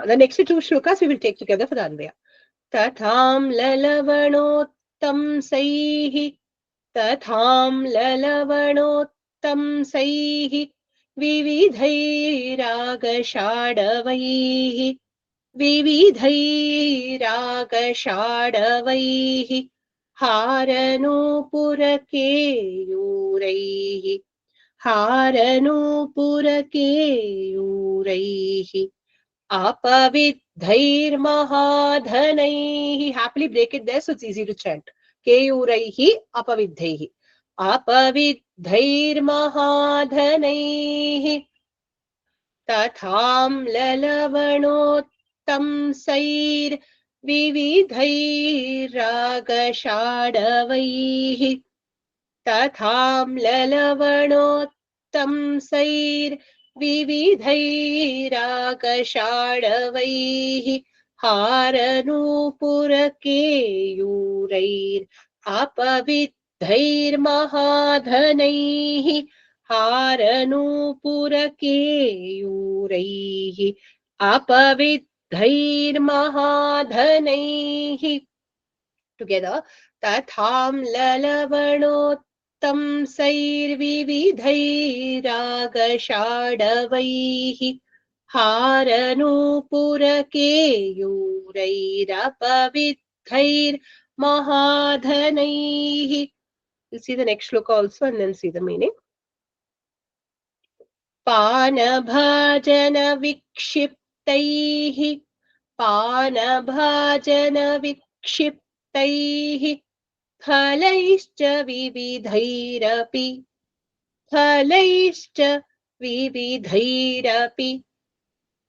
the next two shlokas we will take together for the Anvaya. Tatham lalavanottam saihi तथां ललवणोत्तंसैः विविधैरागषाडवैः हारनूपुरकेयूरैः हारनूपुरकेयूरैः अपविद्धैर्महाधनैः. Happily break it there so it's easy to chant. केयूरैः अपविद्धैः अपविद्धैर्महाधनैः तथाम्ललवणोत्तंसैर्विविधैर्रागषाढवैः तथाम्ललवणोत्तंसैर्विविधैरागषाढवैः हारनूपुरकेयूरैरपविद्धैर्महाधनैः हारनूपुरकेयूरैः अपविद्धैर्महाधनैः. Together. तथाम्ललवणोत्तंसैर्विविधैरागषाढवैः हारनूपुरकेयूरैरपविद्धैर्महाधनैः. We'll see the next shloka also and then see the meaning. पानभाजनविक्षिप्तैः पानभाजनविक्षिप्तैः फलैश्च विविधैरपि फलैश्च विविधैरपि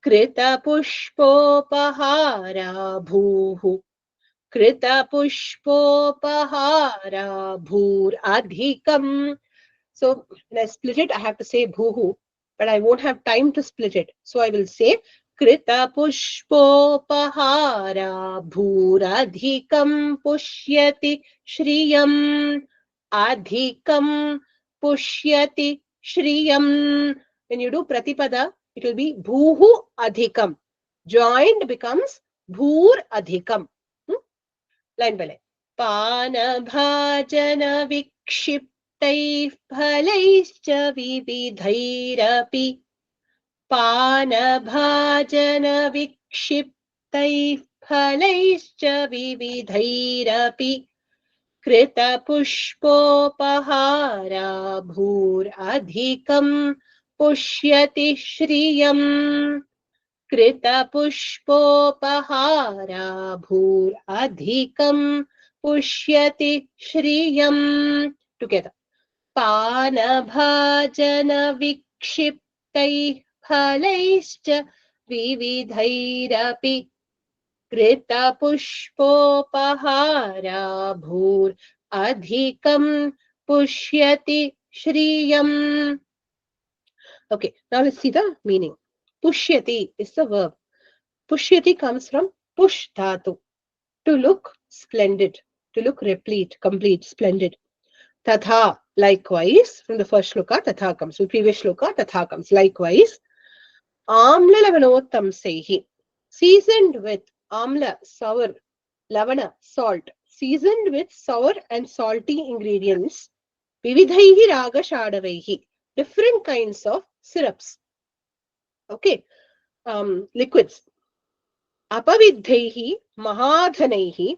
कृतपुष्पोपहारा भूः कृतपुष्पोपहारा भूरधिकम्. So when I split it, I have to say bhuhu, but I won't have time to split it. So I will say krita pushpopahara bhuradhikam pushyati shriyam adhikam pushyati shriyam. When you do pratipada, it will be bhuhu adhikam. Joined becomes bhur adhikam. Line by line. Panabhajana vikship फलैश्च विविधैरपि पानभाजनविक्षिप्तैः फलैश्च विविधैरपि कृतपुष्पोपहारा भूरधिकम् पुष्यति श्रियम् कृतपुष्पोपहारा भूरधिकम् पुष्यति श्रियम्. Together. पानभाजनविक्षिप्तैः फलैश्च विविधैरपि कृतपुष्पोपहारा भूरधिकम् पुष्यति श्रियम्. Okay, now let's see the meaning. Pushyati is the verb. Pushyati comes from push dhatu, to look splendid, to look replete, complete, splendid. Tatha, likewise, from the first shloka, tatha comes. From the previous shloka, tatha comes. Likewise, amla lavanottam sehi, seasoned with amla, sour, lavana, salt, seasoned with sour and salty ingredients, vividhaihi raga shadavaihi, different kinds of syrups. Okay, liquids. Apavidhaihi mahadhanaihi,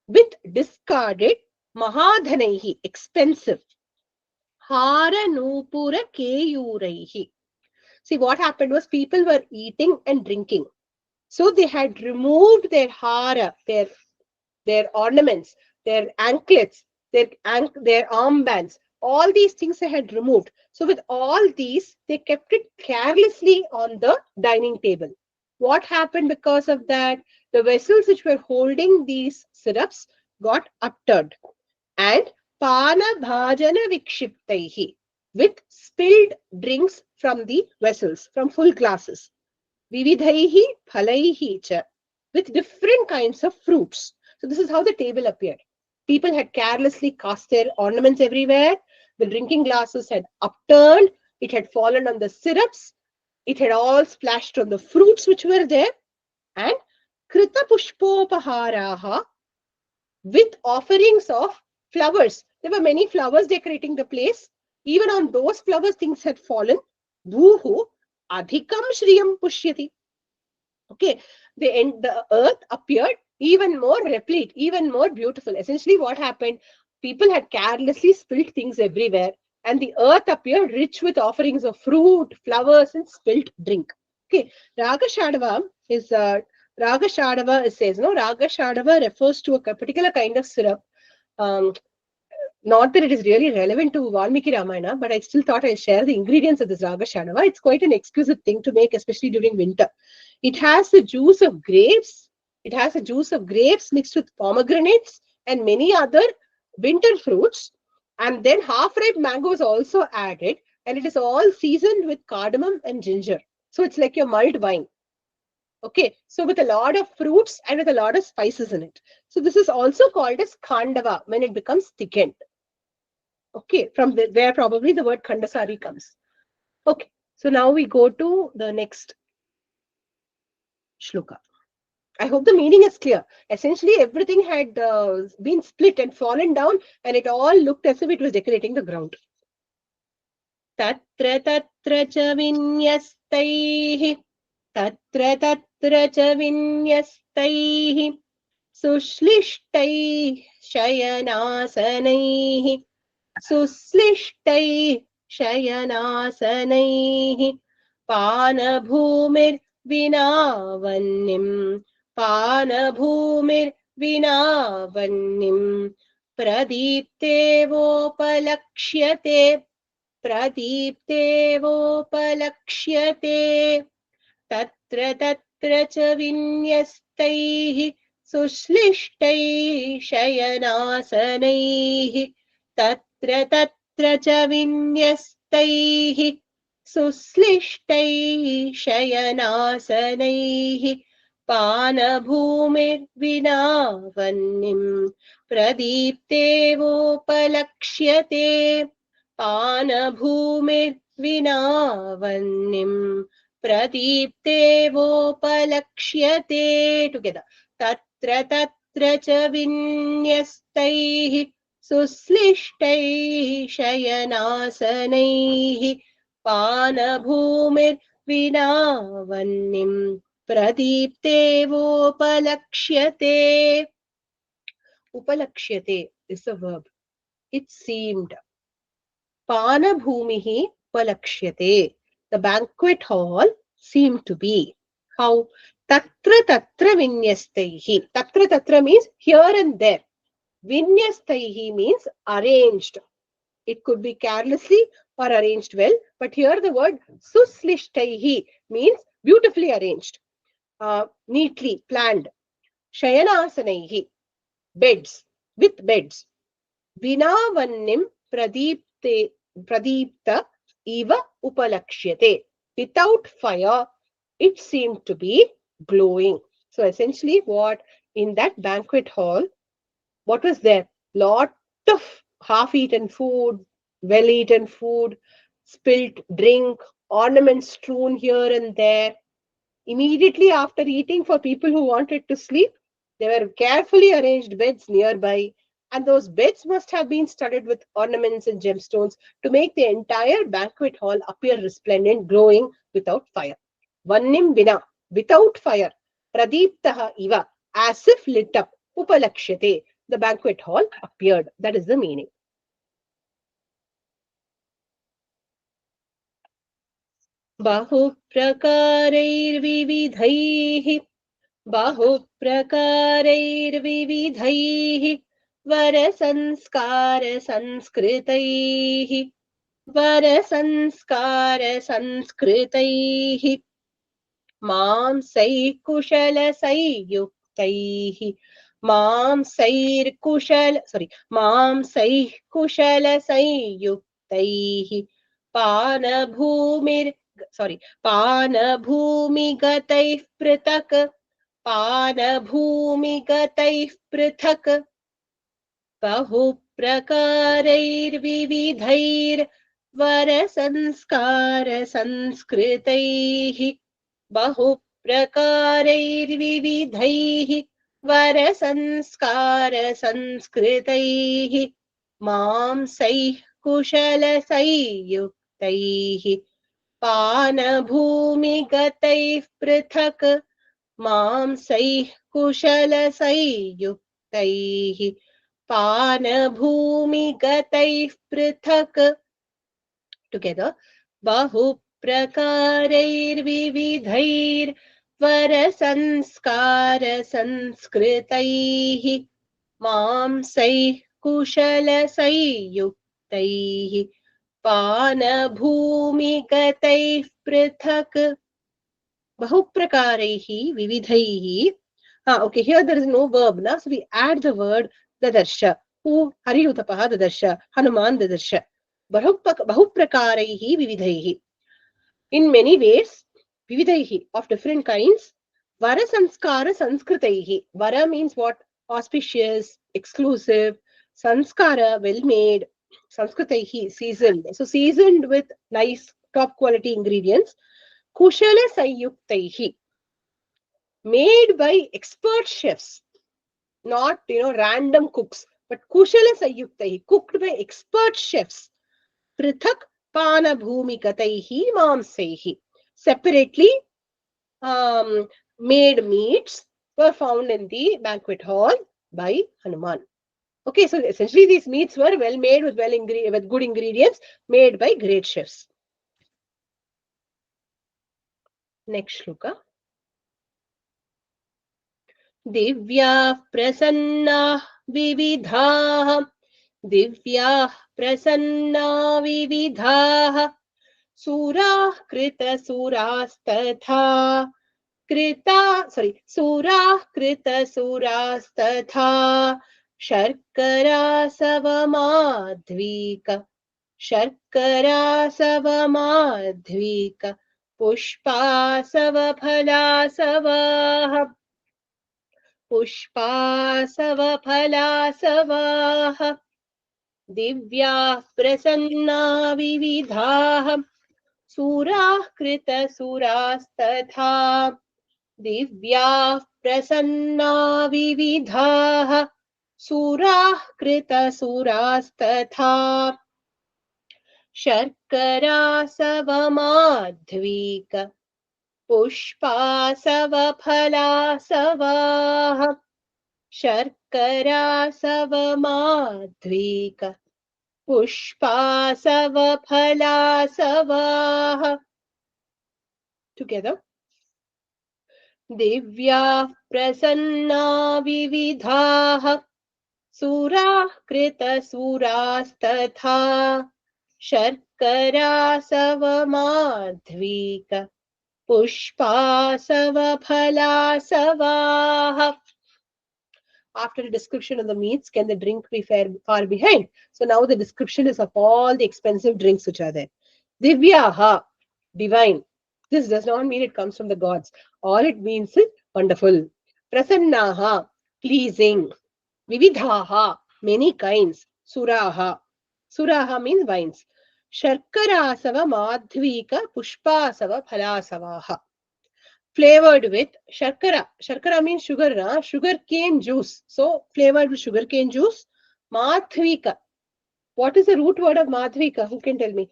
with discarded mahadhanaihi, expensive. Haranupura keyuraihi. See, what happened was people were eating and drinking. So they had removed their hara, their ornaments, their anklets, their armbands. All these things they had removed. So with all these, they kept it carelessly on the dining table. What happened because of that? The vessels which were holding these syrups got upturned. And pana bhajana vikshiptaihi, with spilled drinks from the vessels, from full glasses. Vividhaihi phalaihi cha, with different kinds of fruits. So this is how the table appeared. People had carelessly cast their ornaments everywhere. The drinking glasses had upturned. It had fallen on the syrups. It had all splashed on the fruits which were there. And krita pushpopaharaha, with offerings of flowers. There were many flowers decorating the place. Even on those flowers, things had fallen. Bhuhu adhikam shriyam pushyati. Okay, the earth appeared even more replete, even more beautiful. Essentially, what happened? People had carelessly spilled things everywhere, and the earth appeared rich with offerings of fruit, flowers, and spilt drink. Okay, Raga Shadava is Raga Shadava says, no, Raga Shadava refers to a particular kind of syrup. Um, Not that it is really relevant to Valmiki Ramayana, but I still thought I'll share the ingredients of this Raga Shadava. It's quite an exquisite thing to make, especially during winter. It has the juice of grapes. It has the juice of grapes mixed with pomegranates and many other winter fruits. And then half-ripe mangoes also added. And it is all seasoned with cardamom and ginger. So it's like your mulled wine. Okay, so with a lot of fruits and with a lot of spices in it. So this is also called as khandava when it becomes thickened. Okay, from where probably the word khandasari comes. Okay, so now we go to the next shloka. I hope the meaning is clear. Essentially, everything had been split and fallen down, and it all looked as if it was decorating the ground. Tatra tatra cha vinyastaihi, tatra tatra cha vinyastaihi, sushlishtai shayanasanaihi, सुश्लिष्टैः शयनासनैः पानभूमिर्विनावन्निम् पानभूमिर्विनावन्निम् प्रदीप्तेवोपलक्ष्यते प्रदीप्तेवोपलक्ष्यते तत्र तत्र च विन्यस्तैः सुश्लिष्टैः शयनासनैः तत्र तत्र च विन्यस्तैः सुश्लिष्टैः शयनासनैः पानभूमिर्विनावन्निम् प्रदीप्तेवोपलक्ष्यते पानभूमिर्विनावन्निम् प्रदीप्तेवोपलक्ष्यते together तत्र तत्र च विन्यस्तैः सुश्लिष्टैः शयनासनैः पानभूमिर्विनावन्निम् प्रदीप्तेवोपलक्ष्यते. Upalakshate is a verb. It seemed. Panabhumihi upalakshate. The banquet hall seemed to be. How? Tatra tatra vinyastaihi. Tatra tatra means here and there. Vinyastaihi means arranged. It could be carelessly or arranged well, but here the word suslishtahi means beautifully arranged, neatly planned. Shayanasanaihi, beds, with beds. Vinavannim pradipta eva upalakshyate. Without fire, it seemed to be glowing. So essentially what in that banquet hall, what was there? Lot of half-eaten food, well-eaten food, spilt drink, ornaments strewn here and there. Immediately after eating, for people who wanted to sleep, there were carefully arranged beds nearby, and those beds must have been studded with ornaments and gemstones to make the entire banquet hall appear resplendent, glowing without fire. Vannim vina, without fire. Pradiptaha iva, as if lit up. Upalakshate, the banquet hall appeared. That is the meaning. Bahuprakareirvividhaihi, bahuprakareirvividhaihi, varasanskara sanskritaihi, varasanskara sanskritaihi, मांसैः कुशलसंयुक्तैः मांसैः कुशलसंयुक्तैः पानभूमिगतैः पृथक् बहुप्रकारैर्विविधैर्वरसंस्कारसंस्कृतैः बहुप्रकारैर्विविधैः वरसंस्कारसंस्कृतैः मांसैः कुशलसंयुक्तैः पानभूमिगतैः पृथक् मांसैः कुशलसंयुक्तैः पानभूमिगतैः पृथक् together बहुप्रकारैर्विविधैर्वरसंस्कारसंस्कृतैः मांसैः कुशलसंयुक्तैः पानभूमिगतैः पृथक् बहुप्रकारैः विविधैः. Okay, here there is no verb, na? So we add the word dadarsha. Who? Hariyutapaha dadarsha. Hanuman dadarsha. Bahuprakaraihi vividhaihi. In many ways, vividhaihi, of different kinds. Vara sanskara sanskritaihi. Vara means what? Auspicious, exclusive. Sanskara, well made. Sanskritaihi, seasoned. So seasoned with nice, top quality ingredients. Kushala sayuktaihi. Made by expert chefs, not random cooks, but kushala sayuktai, cooked by expert chefs. Prithak pana bhumikataihi mamsaihi. Separately made meats were found in the banquet hall by Hanuman. Okay, so essentially these meats were well made with good ingredients, made by great chefs. Next shloka. दिव्याः प्रसन्नाः विविधाः दिव्याः प्रसन्ना विविधाः सूराः कृतसूरास्तथा सूराः कृतसूरास्तथा शर्करासवमाध्वीक पुष्पासवफलासवाः पुष्पासवफलासवाः दिव्याः प्रसन्ना विविधाः सूराः कृतसूरास्तथा दिव्याः प्रसन्ना विविधाः सूराः कृतसूरास्तथा शर्करासवमाध्वीक पुष्पासवफलासवाः शर्करासवमाध्वीक पुष्पासवफलासवाः. Together. दिव्याः प्रसन्ना विविधाः सूराः कृतसूरास्तथा शर्करासवमाध्वीक पुष्पासवफलासवाः. After a description of the meats, can the drink be far behind? So now the description is of all the expensive drinks which are there. Divyaha, divine. This does not mean it comes from the gods. All it means is wonderful. Prasannaha, pleasing. Vividhaha, many kinds. Suraha. Suraha means wines. Sharkarasava madhvika pushpasava phalasavaha. Flavored with sharkara. Sharkara means sugar, sugar cane juice. So flavored with sugar cane juice. Madhvika. What is the root word of madhvika? Who can tell me?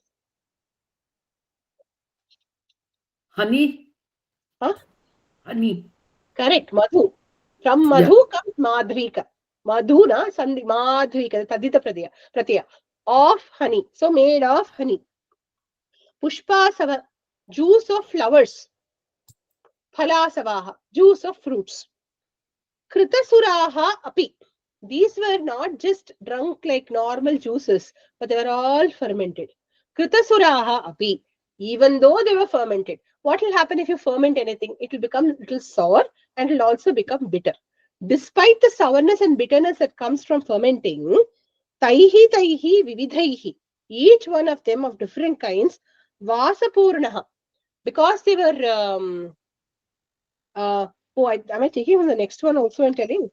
Honey? Huh? Honey. Correct. Madhu. From madhu comes madhvika. Madhu na sandhi madhvika. Tadita pratyaya. Of honey. So made of honey. Pushpasava. Juice of flowers. Phalasavaha. Juice of fruits. Kritasuraha api. These were not just drunk like normal juices, but they were all fermented. Kritasuraha api. Even though they were fermented. What will happen if you ferment anything? It will become a little sour and it will also become bitter. Despite the sourness and bitterness that comes from fermenting, taihi vividhaihi. Each one of them of different kinds, vasapurnaha. Because they were am I taking from the next one also and telling?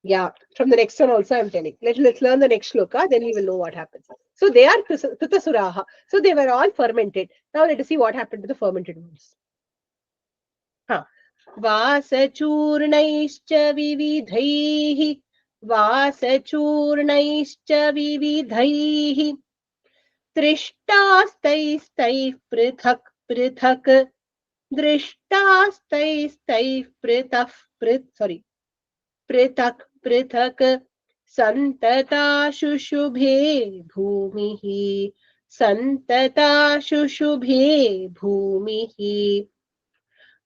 Yeah, from the next one also I'm telling. Let's learn the next shloka, then we will know what happens. So they are kritasuraha. So they were all fermented. Now let us see what happened to the fermented ones. Vasachurnaischa vividhaihi. Vasachurnaischa vividhaihi. Trishtastaistaiः पृथक् पृथक् दृष्टास्तैस्तैः पृथक् पृथक् सन्तता शुशुभे भूमिः सन्तता शुशुभे भूमिः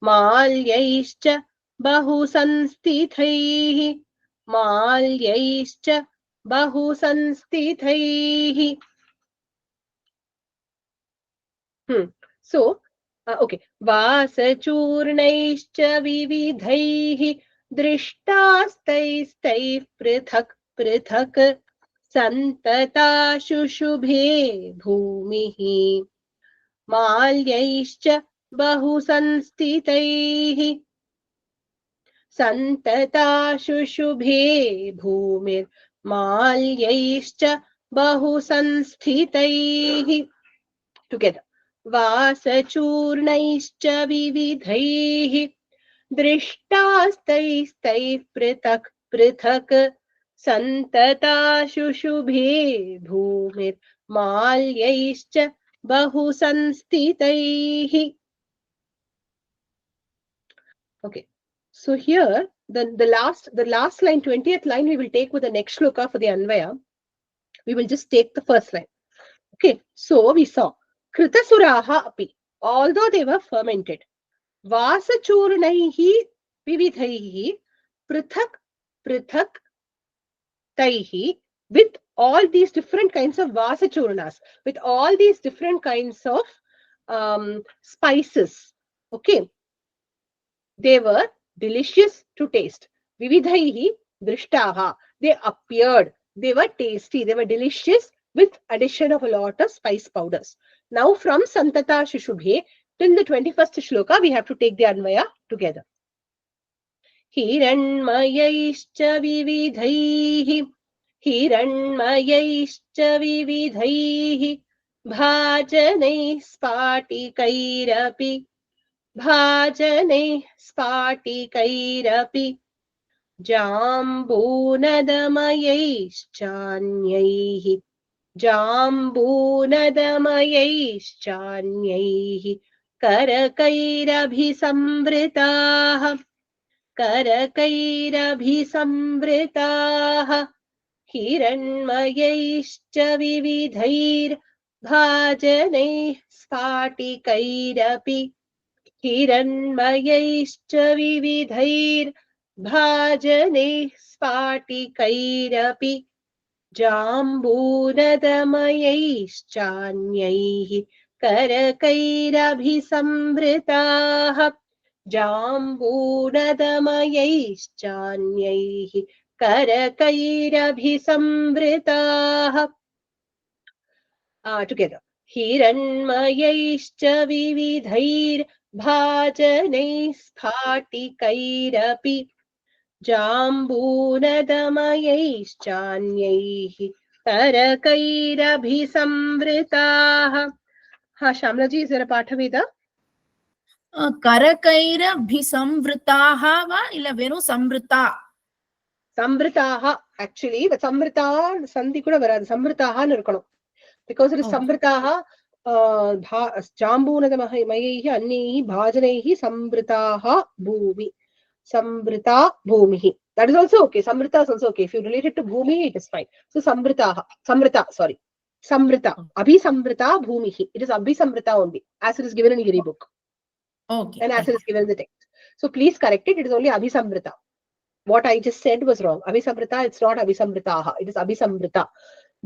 माल्यैश्च बहुसंस्थितैः माल्यैश्च बहुसंस्थितैः. So, okay. वासचूर्णैश्च विविधैः दृष्टास्तैस्तैः पृथक् पृथक् सन्तता शुशुभे भूमिः माल्यैश्च बहुसंस्थितैः सन्तता शुशुभे भूमिर्माल्यैश्च बहुसंस्थितैः. Together. वासचूर्णैश्च विविधैः दृष्टास्तैस्तैः पृथक् पृथक् सन्तता शुशुभे भूमिर्माल्यैश्च बहुसंस्थितैः. Okay. So here the last line, 20th line, we will take with the next shloka for the Anvaya. We will just take the first line. Okay. So we saw Kritasuraha api, although they were fermented. Vasachurnaihi vividhaihi prithak prithak taihi, with all these different kinds of vasachurnas, with all these different kinds of spices. Okay. They were delicious to taste. Vividhaihi drishtaha. They appeared. They were tasty. They were delicious with addition of a lot of spice powders. Now from Santata Shishubhe till the 21st shloka, we have to take the Anvaya together. Hiranmayaischa vividhaihi. Hiranmayaischa vividhaihi. Bhajanai spatikairapi. भाजनैः स्फाटिकैरपि जाम्बूनदमयैश्चान्यैः जाम्बूनदमयैश्चान्यैः करकैरभिसंवृताः करकैरभिसंवृताः हिरण्मयैश्च विविधैर्भाजनैः स्फाटिकैरपि हिरण्मयैश्च विविधैर्भाजनैः स्फाटिकैरपि जाम्बूनदमयैश्चान्यैः करकैरभिसंवृताः जाम्बूनदमयैश्चान्यैः करकैरभिसंवृताः. Together. हिरण्मयैश्च विविधैर्भाजनैः स्फाटिकैरपि जाम्बूनदमयैश्चान्यैः करकैरभिसंवृताः. Shamlaji, is there a Pathaveda? करकैरभिसंवृताः वा इल्ल वेरु संवृता? Samvritaha, actually, but Samvrita Sandhi kuda varadu. Samvritaha nu irukkanum. Because it is Samvritaha, Jambunadamaihi Annihi Bhajanaihi Samvritaha Bhumi. Samvrita Bhumihi. That is also okay. Samvrita is also okay. If you relate it to Bhumi, it is fine. So Samvrita, sorry. Samvrita. Abhisamvrita Bhumihi. It is Abhisamvrita only, as it is given in Giri book. Okay. And as it is given in the text. So please correct it. It is only Abhisamvrita. What I just said was wrong. Abhisamvrita, it's not Abhisamvritaha. It is Abhisamvrita.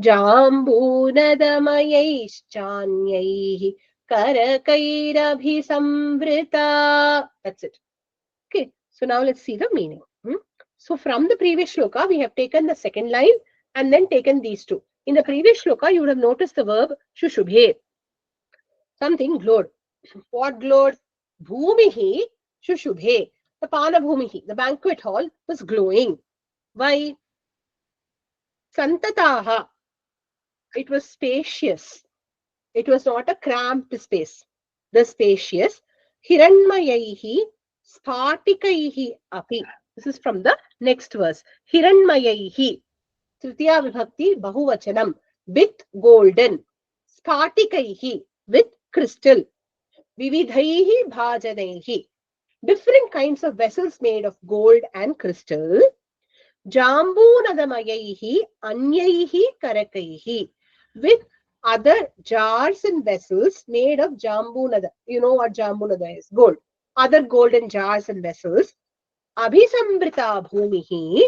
Jambunadamayaischanyaihi karakairabhisamvrita. That's it. Okay. So now let's see the meaning. So from the previous shloka, we have taken the second line and then taken these two. In the previous shloka, you would have noticed the verb shushubhe. Something glowed. What glowed? Bhumihi shushubhe. The Pana Bhumihi, the banquet hall, was glowing. Why? Santataha. It was spacious. It was not a cramped space. The spacious. Hiranmayaihi sphatikaihi api. This is from the next verse. Hiranmayaihi. Tritiya vibhakti bahuvachanam. With golden. Sphatikaihi. With crystal. vividhaihi bhajanaihi. Different kinds of vessels made of gold and crystal. Jambunadamayaihi anyaihi karakaihi. With other jars and vessels made of jambunada. You know what jambunada is? Gold. Other golden jars and vessels. Abhisambrita bhumihi.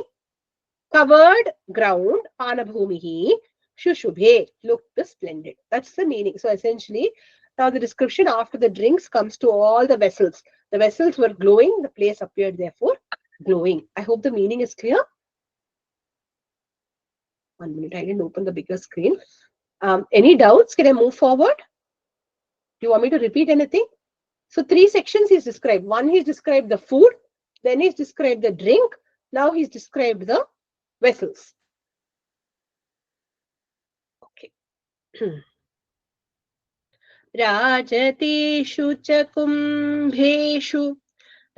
Covered ground, panabhumihi, shushubhe, looked splendid. That's the meaning. So essentially, now the description after the drinks comes to all the vessels. The vessels were glowing, the place appeared therefore glowing. I hope the meaning is clear. 1 minute, I didn't open the bigger screen. Any doubts? Can I move forward? Do you want me to repeat anything? So 3 sections he's described. One, he's described the food, then he's described the drink, now he's described the vessels. Okay. राजतेषु च कुम्भेषु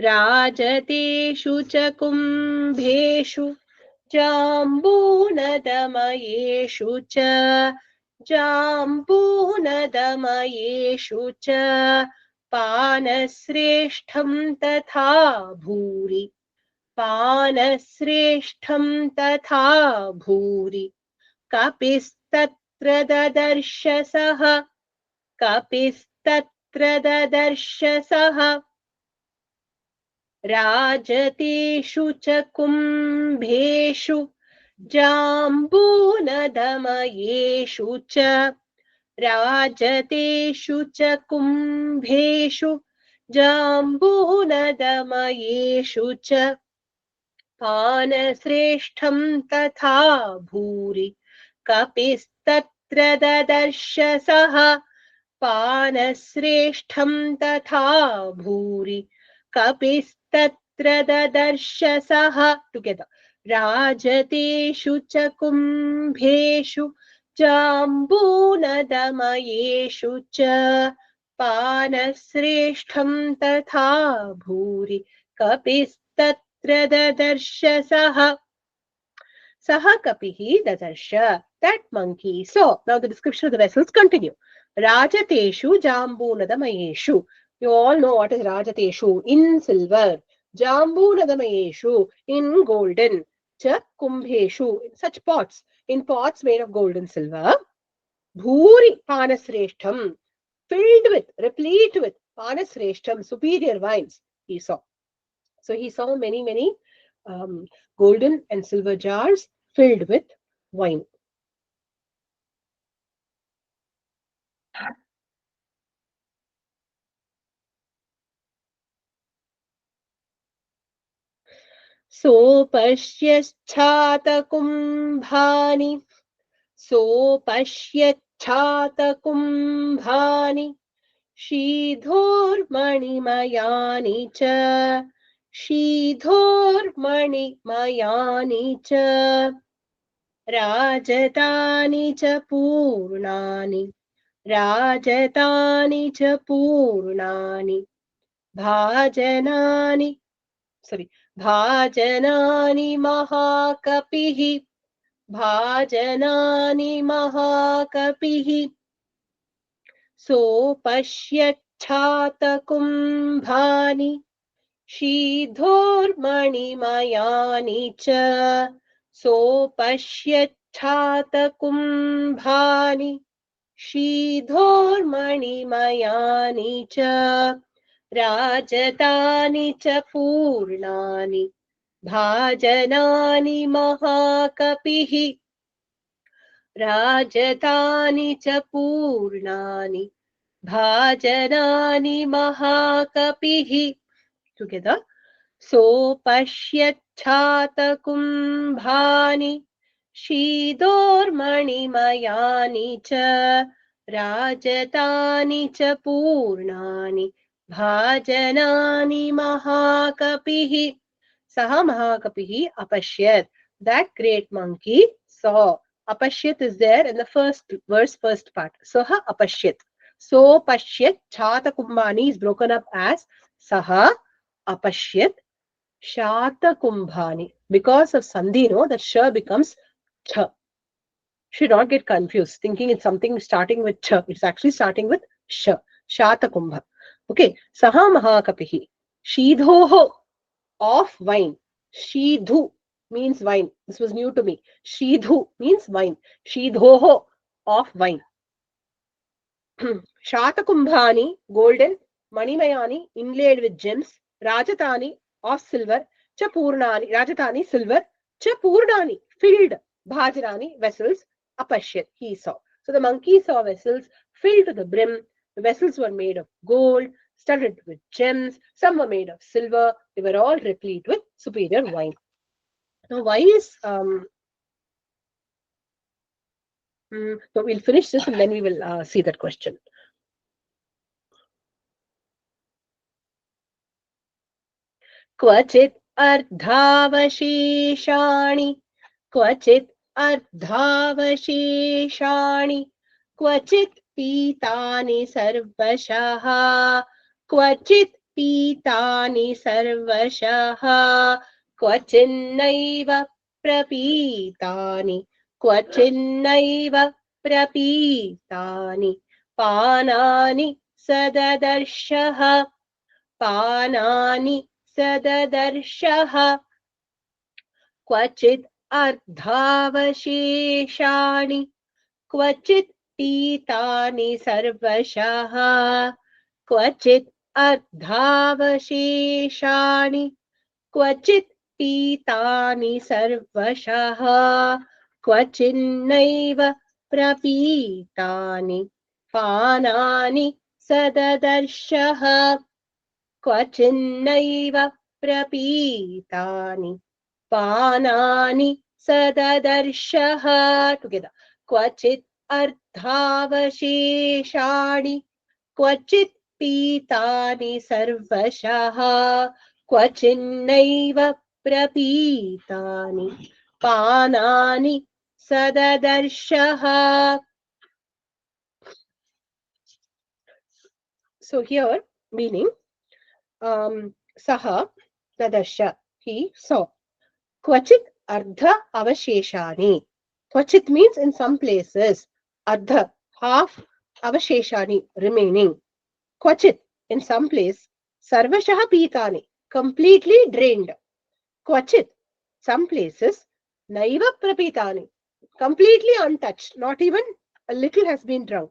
राजतेषु च कुम्भेषु जाम्बूनदमयेषु च जाम्बूनदमयेषु च पानश्रेष्ठं तथा भूरि पानश्रेष्ठं तथा भूरि कपिस्तत्र ददर्श सः कपिस्तत्र ददर्श सः राजतेषु च कुम्भेषु जाम्बूनदमयेषु च राजतेषु च कुम्भेषु जाम्बूनदमयेषु च पानश्रेष्ठं तथा भूरि कपिस्तत्र ददर्श सः पानश्रेष्ठं तथा भूरि कपिस्तत्र ददर्श सः टुगेदर राजतेषु च कुम्भेषु जाम्बूनदमयेषु च पानश्रेष्ठं तथा भूरि कपिस्तत्र ददर्श सः Saha kapihi dadarsha. That monkey saw. Now the description of the vessels continue. Rajateshu jambunadamayeshu. You all know what is Rajateshu. In silver. Jambunadamayeshu. In golden. Cha kumbheshu. In such pots. In pots made of gold and silver. Bhuri panasreshtham. Filled with, replete with panasreshtham. Superior wines. He saw. So he saw many golden and silver jars filled with wine. Sopashyachhatakumbhani Sopashyachhatakumbhani Shidhormanimayani cha Shidhormanimayani cha Rajatani cha Purnani Rajatani cha Purnani Bhajanani Bhajanani Mahakapihi Bhajanani Mahakapihi Sopashyachhatakumbhani Shidhormanimayani cha Sopashyachhatakumbhani Shidhormanimayani cha Rajatani cha Purnani Bhajanani Mahakapihi Rajatani cha Purnani Bhajanani Mahakapihi. Together. Sopashyachhatakumbhani Shidhormanimayani cha Rajatani cha Purnani Bhajanani Mahakapihi. Saha Mahakapihi apashyat. That great monkey saw. Apashyat is there in the first verse, first part. Saha apashyat. So pashyat chhatakumbhani is broken up as Saha apashyat shatakumbhani. Because of sandhi, no, that sh becomes ch. Should not get confused, thinking it's something starting with ch. It's actually starting with sh. Shatakumbha. Okay, Saha Mahakapihi. Shidhoho, of wine. Shidhu means wine. This was new to me. Shidhu means wine. Shidhoho, of wine. Shatakumbhani, golden. Manimayani, inlaid with gems. Rajatani, of silver. Chapurnani, Rajatani, silver. Chapurnani, filled. Bhajarani, vessels. Apashyat, he saw. So the monkey saw vessels filled to the brim. The vessels were made of gold, studded with gems. Some were made of silver. They were all replete with superior wine. Now, why is so we'll finish this and then we will see that question. क्वचित् अर्धावशेषाणि क्वचित् अर्धावशेषाणि क्वचित् पीतानि सर्वशः क्वचित् पीतानि सर्वशः क्वचिन्नैव प्रपीतानि क्वचिन्नैव प्रपीतानि पानानि सददर्शः पानानि सददर्शः क्वचित् अर्धावशेषाणि क्वचित् पीतानि सर्वशः क्वचित् अर्धावशेषाणि क्वचित् पीतानि सर्वशः क्वचिन्नैव प्रपीतानि पानानि सददर्शः क्वचिन्नैव प्रपीतानि पानानि सददर्शः together क्वचित् अर्धावशेषाणि क्वचित् पीतानि सर्वशः क्वचिन्नैव प्रपीतानि पानानि सददर्शः. So here meaning Saha Dadasha, he saw. Kvachit Ardha Avasheshani. Kvachit means in some places. Ardha, half. Avasheshani, remaining. Kvachit, in some place. Sarvashaha Pitani, completely drained. Kvachit, some places. Naiva Prapitani, completely untouched. Not even a little has been drunk.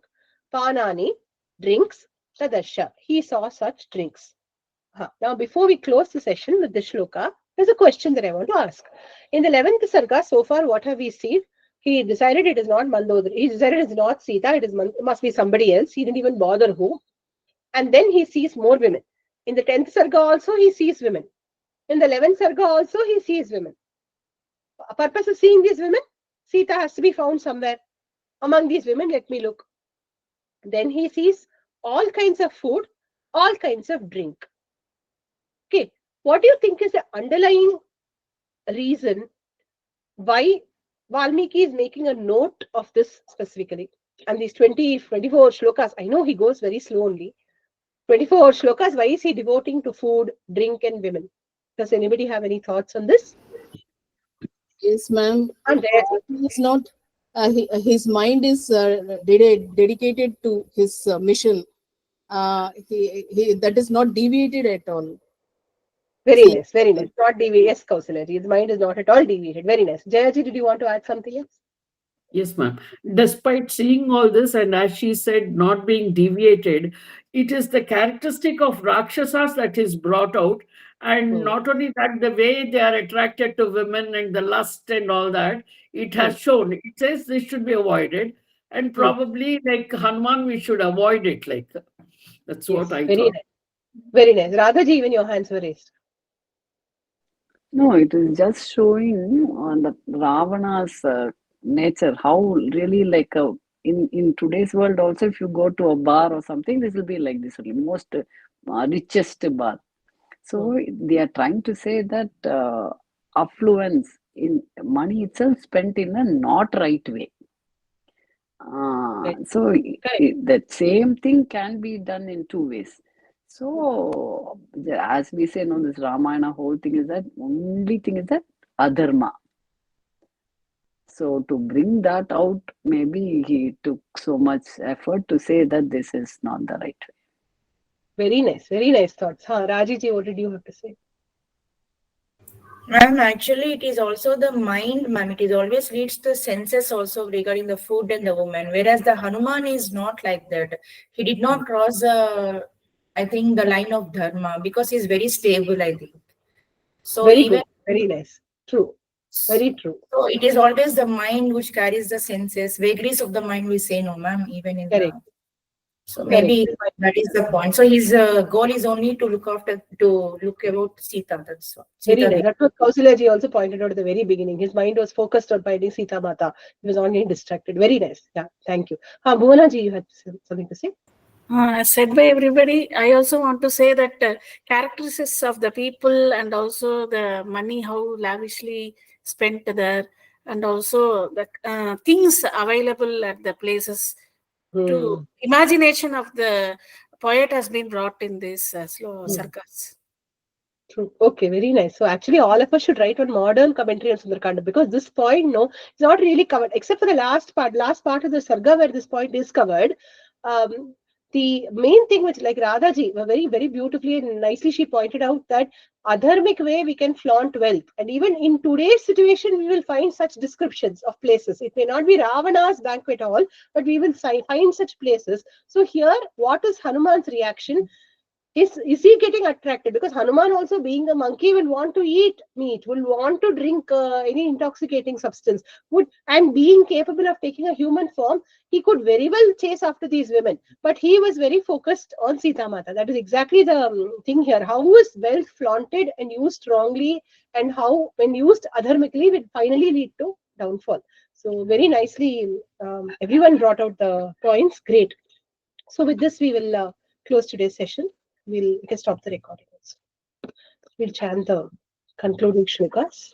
Panani, drinks. Tadasha, he saw such drinks. Now, before we close the session with the shloka, there's a question that I want to ask. In the 11th Sarga, so far, what have we seen? He decided it is not Mandodari. He decided it is not Sita. It must be somebody else. He didn't even bother who. And then he sees more women. In the 10th Sarga also, he sees women. In the 11th Sarga also, he sees women. A purpose of seeing these women, Sita has to be found somewhere. Among these women, let me look. Then he sees all kinds of food, all kinds of drink. Okay, what do you think is the underlying reason why Valmiki is making a note of this specifically? And these 24 shlokas, I know he goes very slowly. 24 shlokas, why is he devoting to food, drink and women? Does anybody have any thoughts on this? Yes, ma'am. And He's not. His mind is dedicated to his mission. He that is not deviated at all. very nice, very nice. Not deviated. Yes, Kausalya, his mind is not at all deviated. Very nice. Jayaji, did you want to add something else? Yes, ma'am. Despite seeing all this, and as she said, not being deviated, it is the characteristic of Rakshasas that is brought out. And not only that, the way they are attracted to women and the lust and all that, it has shown. It says this should be avoided. And probably, like Hanuman, we should avoid it. Like that's what I very thought. nice. Very nice. Radhaji, even your hands were raised. No, it is just showing on the Ravana's nature, how really like in today's world also, if you go to a bar or something, this will be like this only, most richest bar. So they are trying to say that affluence in money itself spent in a not right way. So that same thing can be done in two ways. So as we say, no, this Ramayana whole thing is that only thing is that adharma. So to bring that out, maybe he took so much effort to say that this is not the right way. Very nice thoughts. Raji ji, what did you have to say? Ma'am, actually, it is also the mind, ma'am. It is always leads the senses also regarding the food and the woman. Whereas the Hanuman is not like that. He did not cross, I think, the line of dharma because he's very stable, I think. So Very even good. Very nice. True. Very true. so, it is always the mind which carries the senses. Vagaries of the mind, we say no, ma'am. Even in Correct. the so Correct. maybe that is the point. So his goal is only to look about Sita. That's all. Very Sita. nice. That's what Kausalya ji also pointed out at the very beginning. His mind was focused on finding Sita Mata. He was not getting distracted. Very nice. Yeah, thank you. Bhuvana ji, you had something to say? Said by everybody, I also want to say that characteristics of the people and also the money, how lavishly spent there, and also the things available at the places to imagination of the poet has been brought in this Sargas. True. Okay, very nice. So actually, all of us should write on modern commentary on Sundarakandam because this point, no, it's not really covered except for the last part. Last part of the Sarga where this point is covered. The main thing which, like Radhaji, very beautifully and nicely, she pointed out that adharmic way we can flaunt wealth, and even in today's situation, we will find such descriptions of places. It may not be Ravana's banquet hall, but we will find such places. So here, what is Hanuman's reaction? Is he getting attracted? Because Hanuman also being a monkey will want to eat meat, will want to drink any intoxicating substance, and being capable of taking a human form, he could very well chase after these women. But he was very focused on Sita Mata. That is exactly the thing here. How is wealth flaunted and used strongly, and how when used adharmically will finally lead to downfall. So very nicely, everyone brought out the points. Great. So with this, we will close today's session. We can stop the recording also. We'll chant the concluding shlokas.